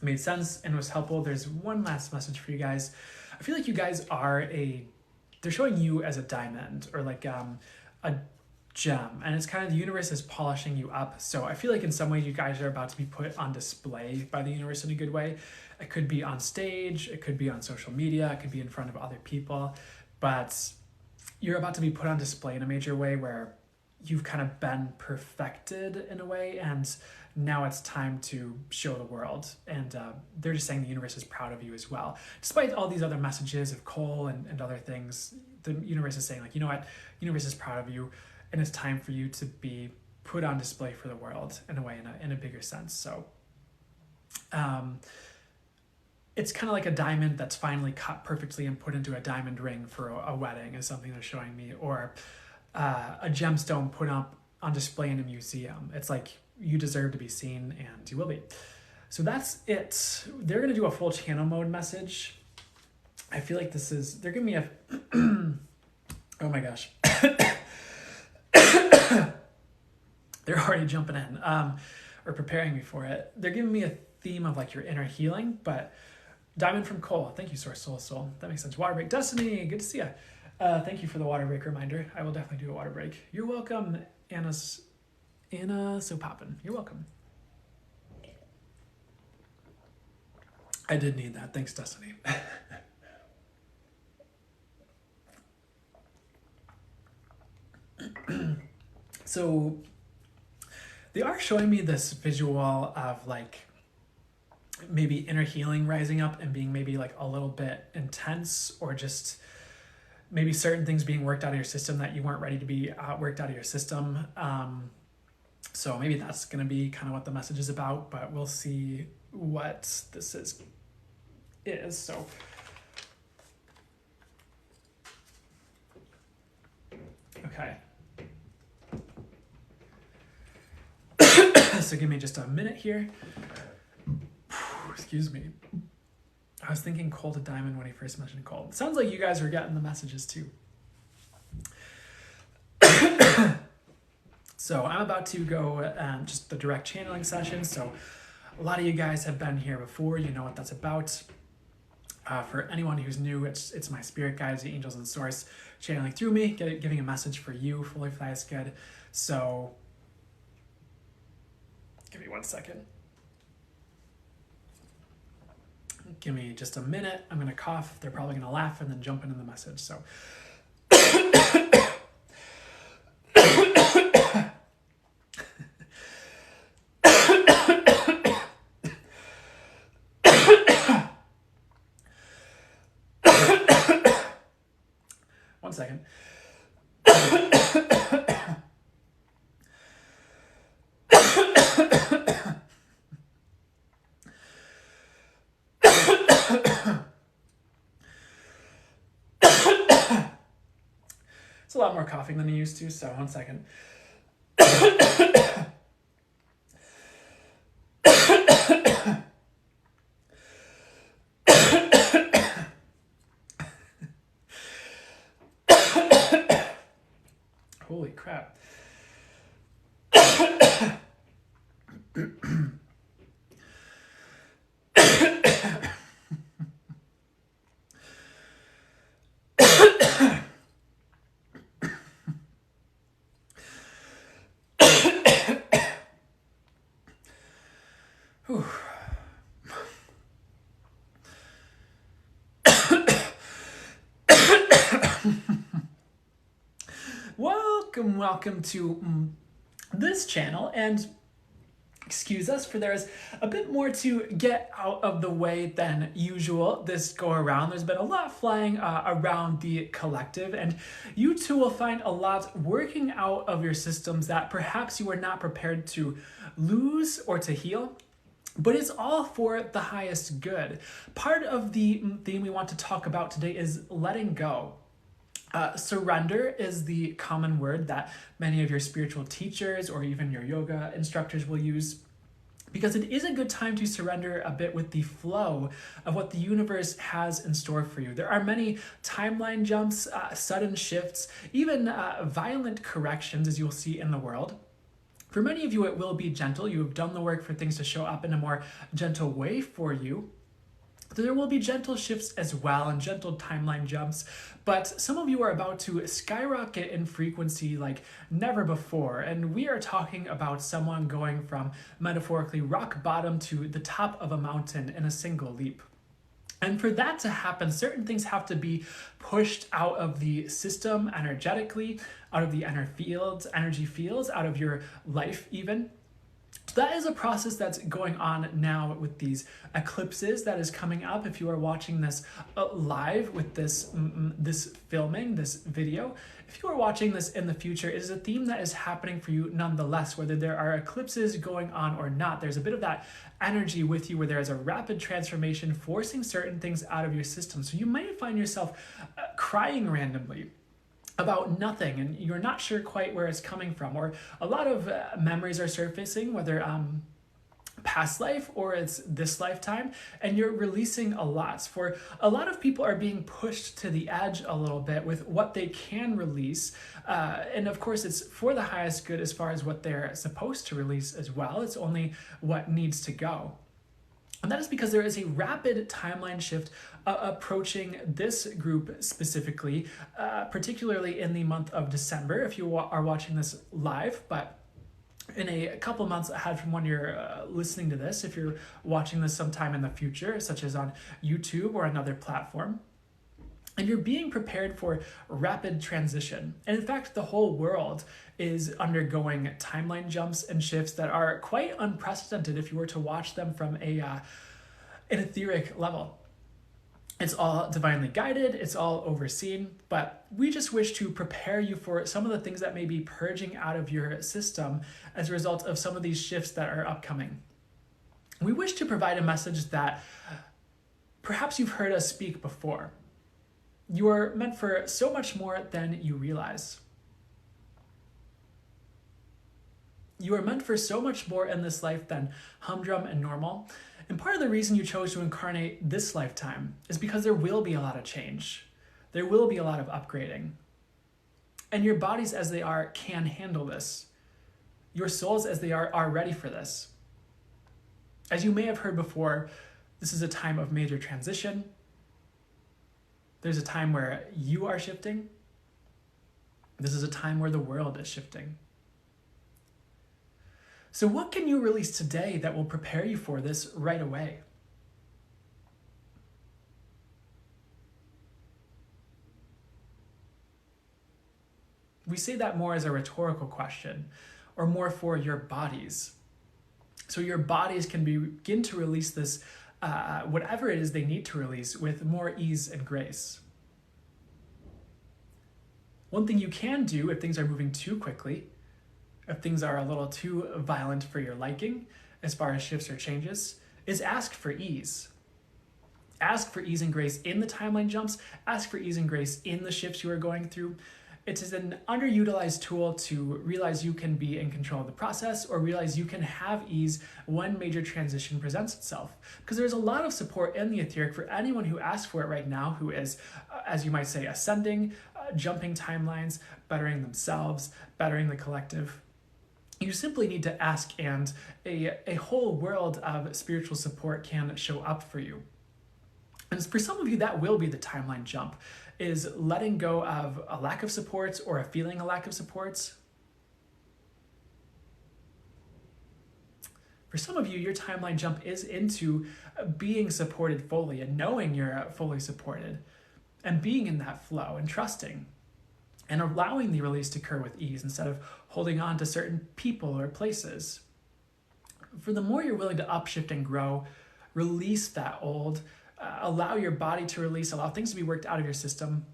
made sense and was helpful. There's one last message for you guys. I feel like you guys are they're showing you as a diamond or like a gem, and it's kind of the universe is polishing you up. So I feel like in some way you guys are about to be put on display by the universe in a good way. It could be on stage, it could be on social media, it could be in front of other people, but you're about to be put on display in a major way where you've kind of been perfected in a way, and now it's time to show the world. And they're just saying the universe is proud of you as well. Despite all these other messages of coal and other things, the universe is saying, like, you know what, the universe is proud of you, and it's time for you to be put on display for the world in a way, in a bigger sense. So it's kind of like a diamond that's finally cut perfectly and put into a diamond ring for a wedding is something they're showing me, or a gemstone put up on display in a museum. It's like you deserve to be seen, and you will be. So that's it. They're going to do a full channel mode message. I feel like they're giving me a, oh my gosh. They're already jumping in, or preparing me for it. They're giving me a theme of like your inner healing, but Diamond from Cole. Thank you, Source Soul. That makes sense. Water break. Destiny, good to see you. Thank you for the water break reminder. I will definitely do a water break. You're welcome, Anna So Poppin'. You're welcome. I did need that. Thanks, Destiny. So they are showing me this visual of like maybe inner healing rising up and being maybe like a little bit intense, or just maybe certain things being worked out of your system that you weren't ready to be worked out of your system. So maybe that's going to be kind of what the message is about, but we'll see what this is. So okay. So give me just a minute here. Excuse me. I was thinking coal to diamond when he first mentioned coal. It sounds like you guys were getting the messages too. So I'm about to go just the direct channeling session. So a lot of you guys have been here before. You know what that's about. For anyone who's new, it's my spirit guides, the angels and source, channeling through me, giving a message for you, fully for the highest good. So give me 1 second. Give me just a minute. I'm going to cough. They're probably going to laugh and then jump into the message. So 1 second. It's a lot more coughing than I used to, so 1 second. Holy crap. Welcome to this channel, and excuse us, for there's a bit more to get out of the way than usual this go around. There's been a lot flying around the collective, and you too will find a lot working out of your systems that perhaps you are not prepared to lose or to heal. But it's all for the highest good. Part of the theme we want to talk about today is letting go. Surrender is the common word that many of your spiritual teachers or even your yoga instructors will use, because it is a good time to surrender a bit with the flow of what the universe has in store for you. There are many timeline jumps, sudden shifts, even violent corrections, as you'll see in the world. For many of you, it will be gentle. You have done the work for things to show up in a more gentle way for you. There will be gentle shifts as well and gentle timeline jumps, but some of you are about to skyrocket in frequency like never before, and we are talking about someone going from metaphorically rock bottom to the top of a mountain in a single leap. And for that to happen, certain things have to be pushed out of the system energetically, out of the energy fields, out of your life even. So that is a process that's going on now with these eclipses that is coming up. If you are watching this live with this filming, this video, if you are watching this in the future, it is a theme that is happening for you nonetheless, whether there are eclipses going on or not. There's a bit of that energy with you where there is a rapid transformation forcing certain things out of your system. So you might find yourself crying randomly about nothing, and you're not sure quite where it's coming from, or a lot of memories are surfacing, whether past life or it's this lifetime, and you're releasing a lot. For a lot of people are being pushed to the edge a little bit with what they can release, and of course it's for the highest good as far as what they're supposed to release as well. It's only what needs to go. And that is because there is a rapid timeline shift approaching this group specifically, particularly in the month of December, if you are watching this live, but in a couple months ahead from when you're listening to this, if you're watching this sometime in the future, such as on YouTube or another platform. And you're being prepared for rapid transition. And in fact, the whole world is undergoing timeline jumps and shifts that are quite unprecedented if you were to watch them from an etheric level. It's all divinely guided, it's all overseen, but we just wish to prepare you for some of the things that may be purging out of your system as a result of some of these shifts that are upcoming. We wish to provide a message that perhaps you've heard us speak before. You are meant for so much more than you realize. You are meant for so much more in this life than humdrum and normal. And part of the reason you chose to incarnate this lifetime is because there will be a lot of change. There will be a lot of upgrading. And your bodies as they are can handle this. Your souls as they are ready for this. As you may have heard before, this is a time of major transition. There's a time where you are shifting. This is a time where the world is shifting. So what can you release today that will prepare you for this right away? We say that more as a rhetorical question, or more for your bodies. So your bodies can begin to release this whatever it is they need to release with more ease and grace. One thing you can do if things are moving too quickly, if things are a little too violent for your liking, as far as shifts or changes, is ask for ease. Ask for ease and grace in the timeline jumps, ask for ease and grace in the shifts you are going through. It is an underutilized tool to realize you can be in control of the process, or realize you can have ease when major transition presents itself. Because there's a lot of support in the etheric for anyone who asks for it right now, who is, as you might say, ascending, jumping timelines, bettering themselves, bettering the collective. You simply need to ask, and a whole world of spiritual support can show up for you. And for some of you, that will be the timeline jump, is letting go of a lack of supports or a feeling a lack of supports. For some of you, your timeline jump is into being supported fully and knowing you're fully supported and being in that flow and trusting and allowing the release to occur with ease instead of holding on to certain people or places. For the more you're willing to upshift and grow, release that old, allow your body to release, allow things to be worked out of your system,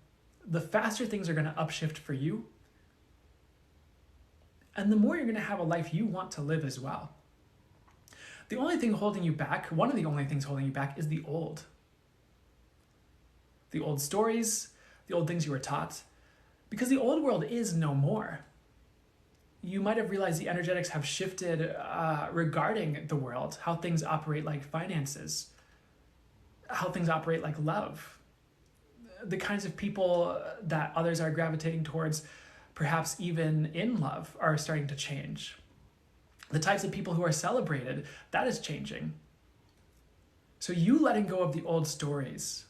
the faster things are going to upshift for you. And the more you're going to have a life you want to live as well. The only thing holding you back, one of the only things holding you back, is the old. The old stories, the old things you were taught. Because the old world is no more. You might have realized the energetics have shifted regarding the world, how things operate like finances, how things operate like love, the kinds of people that others are gravitating towards, perhaps even in love, are starting to change. The types of people who are celebrated, that is changing. So you letting go of the old stories,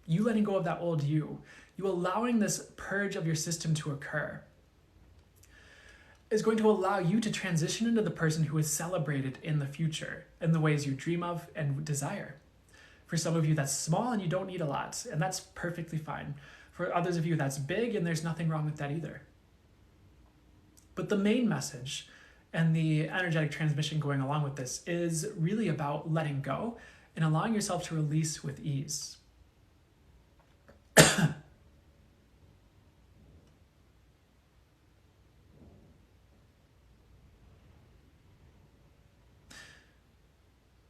you letting go of that old you allowing this purge of your system to occur, is going to allow you to transition into the person who is celebrated in the future in the ways you dream of and desire. For some of you, that's small and you don't need a lot, and that's perfectly fine. For others of you, that's big, and there's nothing wrong with that either. But the main message and the energetic transmission going along with this is really about letting go and allowing yourself to release with ease.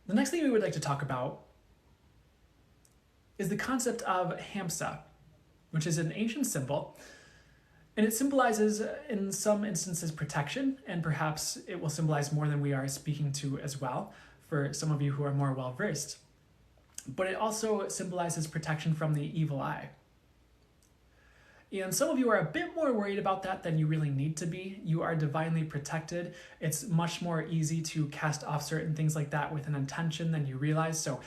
The next thing we would like to talk about is the concept of Hamsa, which is an ancient symbol, and it symbolizes, in some instances, protection, and perhaps it will symbolize more than we are speaking to as well, for some of you who are more well-versed. But it also symbolizes protection from the evil eye. And some of you are a bit more worried about that than you really need to be. You are divinely protected. It's much more easy to cast off certain things like that with an intention than you realize. So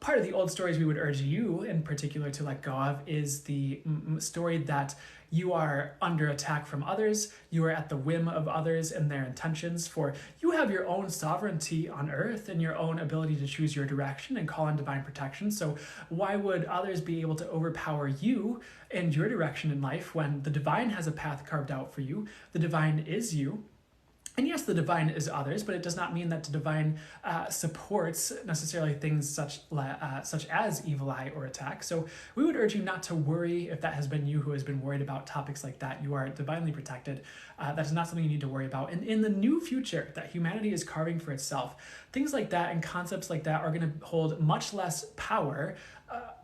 part of the old stories we would urge you in particular to let go of is the story that you are under attack from others, you are at the whim of others and their intentions, for you have your own sovereignty on earth and your own ability to choose your direction and call on divine protection. So why would others be able to overpower you and your direction in life when the divine has a path carved out for you? The divine is you. And yes, the divine is others, but it does not mean that the divine supports necessarily things such as evil eye or attack. So we would urge you not to worry if that has been you who has been worried about topics like that. You are divinely protected. That is not something you need to worry about. And in the new future that humanity is carving for itself, things like that and concepts like that are going to hold much less power.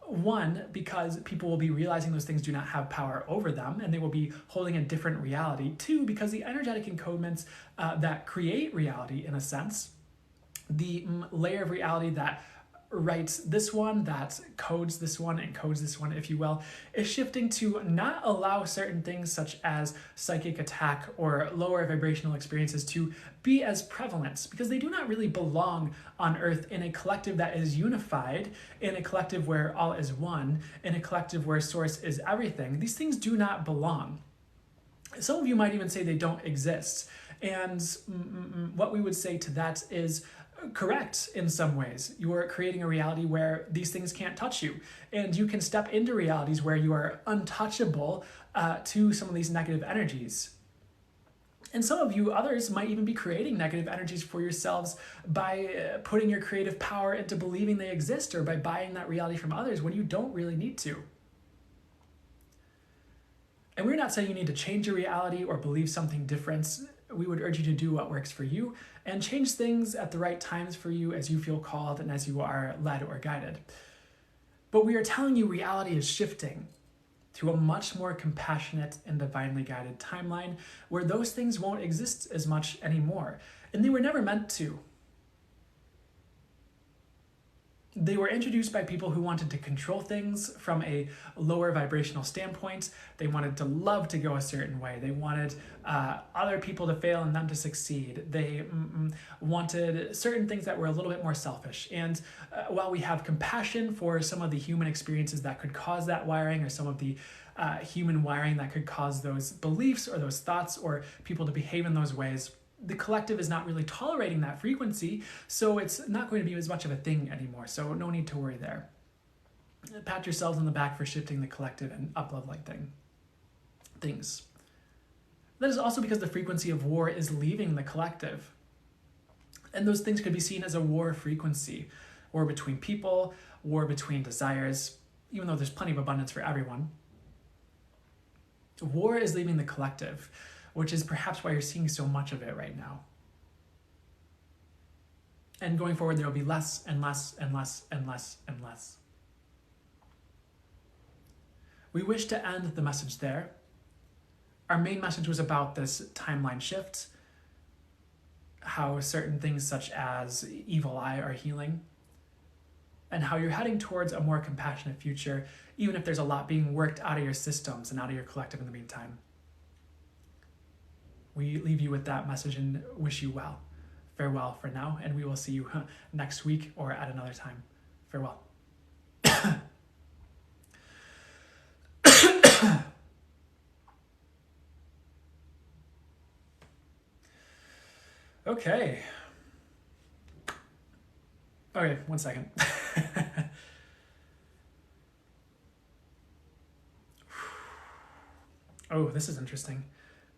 One, because people will be realizing those things do not have power over them and they will be holding a different reality. Two, because the energetic encodements that create reality, in a sense, the layer of reality that writes this one, that codes this one, and codes this one, if you will, is shifting to not allow certain things such as psychic attack or lower vibrational experiences to be as prevalent, because they do not really belong on Earth in a collective that is unified, in a collective where all is one, in a collective where source is everything. These things do not belong. Some of you might even say they don't exist. And what we would say to that is correct in some ways. You are creating a reality where these things can't touch you. And you can step into realities where you are untouchable to some of these negative energies. And some of you, others, might even be creating negative energies for yourselves by putting your creative power into believing they exist or by buying that reality from others when you don't really need to. And we're not saying you need to change your reality or believe something different. We would urge you to do what works for you and change things at the right times for you as you feel called and as you are led or guided. But we are telling you reality is shifting to a much more compassionate and divinely guided timeline where those things won't exist as much anymore. And they were never meant to. They were introduced by people who wanted to control things from a lower vibrational standpoint. They wanted to love to go a certain way. They wanted other people to fail and them to succeed. They wanted certain things that were a little bit more selfish. And while we have compassion for some of the human experiences that could cause that wiring, or some of the human wiring that could cause those beliefs or those thoughts or people to behave in those ways, the collective is not really tolerating that frequency, so it's not going to be as much of a thing anymore. So no need to worry there. Pat yourselves on the back for shifting the collective and up-leveling things. That is also because the frequency of war is leaving the collective. And those things could be seen as a war frequency. War between people, war between desires, even though there's plenty of abundance for everyone. War is leaving the collective, which is perhaps why you're seeing so much of it right now. And going forward, there will be less and less and less and less and less. We wish to end the message there. Our main message was about this timeline shift, how certain things such as evil eye are healing, and how you're heading towards a more compassionate future, even if there's a lot being worked out of your systems and out of your collective in the meantime. We leave you with that message and wish you well. Farewell for now, and we will see you next week or at another time. Farewell. Okay. Okay, 1 second. Oh, this is interesting.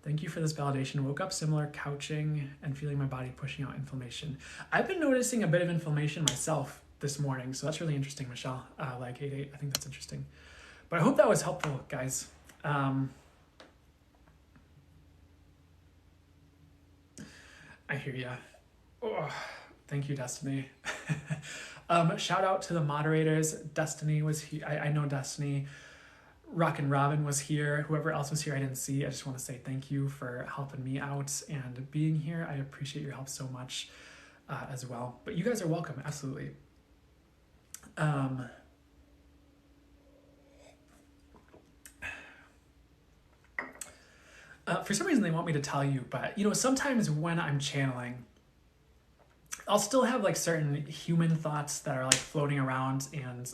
Thank you for this validation. Woke up similar, couching, and feeling my body pushing out inflammation. I've been noticing a bit of inflammation myself this morning, so that's really interesting, Michelle. Like 88, I think that's interesting. But I hope that was helpful, guys. I hear ya. Oh, thank you, Destiny. Shout out to the moderators. Destiny was here. I know Destiny. Rock and Robin was here. Whoever else was here I didn't see. I just want to say thank you for helping me out and being here. I appreciate your help so much as well. But you guys are welcome, absolutely. For some reason they want me to tell you, but sometimes when I'm channeling, I'll still have like certain human thoughts that are like floating around, and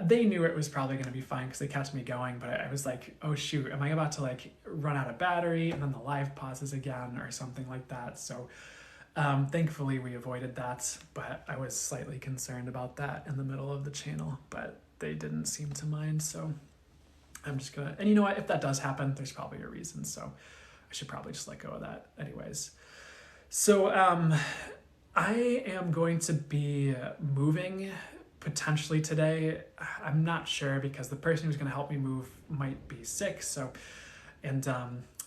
they knew it was probably going to be fine because they kept me going, but I was like, oh shoot, am I about to like run out of battery and then the live pauses again or something like that? So thankfully we avoided that, but I was slightly concerned about that in the middle of the channel, but they didn't seem to mind, so I'm just gonna, and you know what, if that does happen, there's probably a reason, so I should probably just let go of that anyways. So I am going to be moving potentially today. I'm not sure because the person who's going to help me move might be sick. So, and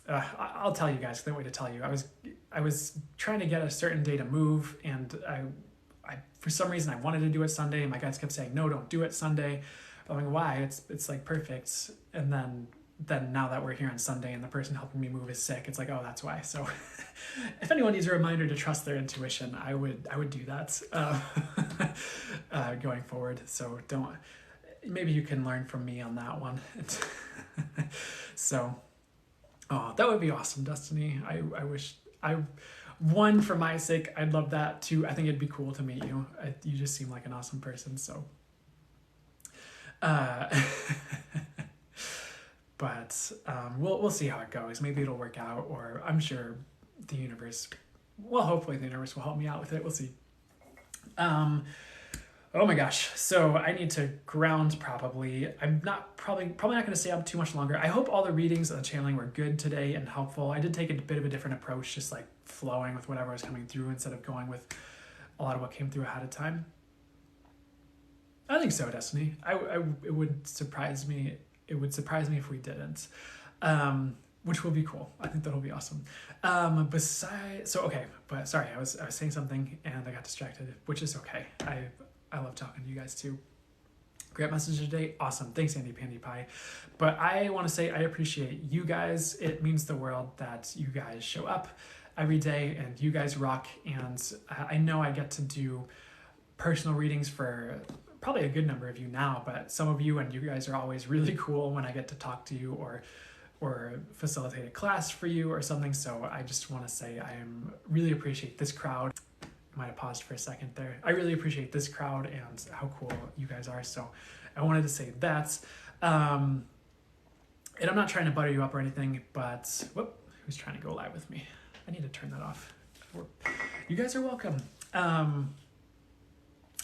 I'll tell you guys. Can't wait to tell you. I was trying to get a certain day to move, and I for some reason I wanted to do it Sunday, and my guys kept saying no, don't do it Sunday. I'm like, why? It's like perfect. And then now that we're here on Sunday and the person helping me move is sick, it's like, oh, that's why. So if anyone needs a reminder to trust their intuition, I would do that going forward. So maybe you can learn from me on that one. So, oh, that would be awesome, Destiny. I wish one, for my sake, I'd love that. Two, I think it'd be cool to meet you. You just seem like an awesome person. So, but we'll see how it goes. Maybe it'll work out, or I'm sure the universe, well, hopefully the universe will help me out with it. We'll see. Oh my gosh. So I need to ground probably. I'm probably not going to stay up too much longer. I hope all the readings and the channeling were good today and helpful. I did take a bit of a different approach, just like flowing with whatever was coming through instead of going with a lot of what came through ahead of time. I think so, Destiny. It would surprise me. It would surprise me if we didn't, which will be cool. I think that'll be awesome. But sorry, I was saying something and I got distracted, which is okay. I love talking to you guys too. Great message today. Awesome. Thanks, Andy Pandy Pie. But I want to say I appreciate you guys. It means the world that you guys show up every day and you guys rock. And I know I get to do personal readings for probably a good number of you now, but some of you, and you guys are always really cool when I get to talk to you or facilitate a class for you or something. So I just want to say I really appreciate this crowd. I might have paused for a second there. I really appreciate this crowd and how cool you guys are. So I wanted to say that. And I'm not trying to butter you up or anything, but who's trying to go live with me? I need to turn that off. You guys are welcome.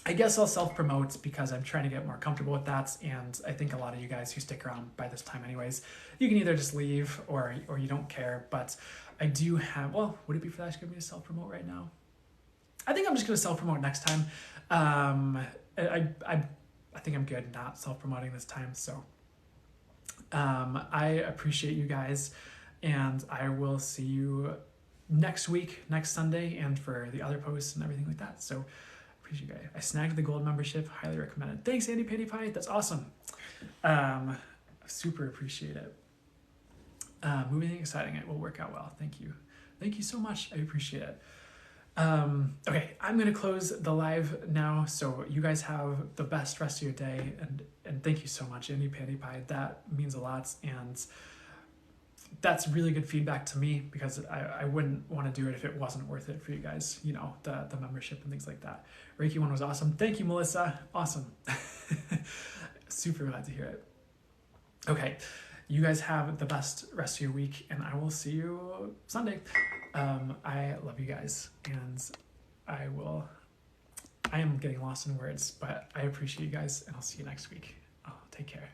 I guess I'll self-promote because I'm trying to get more comfortable with that, and I think a lot of you guys who stick around by this time anyways, you can either just leave or you don't care, but I do have, well, would it be for that good me to self-promote right now? I think I'm just going to self-promote next time. I think I'm good not self-promoting this time, so I appreciate you guys, and I will see you next week, next Sunday, and for the other posts and everything like that. So appreciate you guys. I snagged the gold membership, highly recommend it. Thanks, Andy Patty Pie, that's awesome. Super appreciate it. Moving and exciting, it will work out well. Thank you so much. I appreciate it. Okay, I'm gonna close the live now, so you guys have the best rest of your day, and thank you so much, Andy Pandy Pie. That means a lot, and that's really good feedback to me, because I wouldn't want to do it if it wasn't worth it for you guys, you know, the membership and things like that. Reiki one was awesome. Thank you, Melissa. Awesome. Super glad to hear it. Okay, you guys have the best rest of your week, and I will see you Sunday. I love you guys, and I am getting lost in words, but I appreciate you guys, and I'll see you next week. Oh, take care.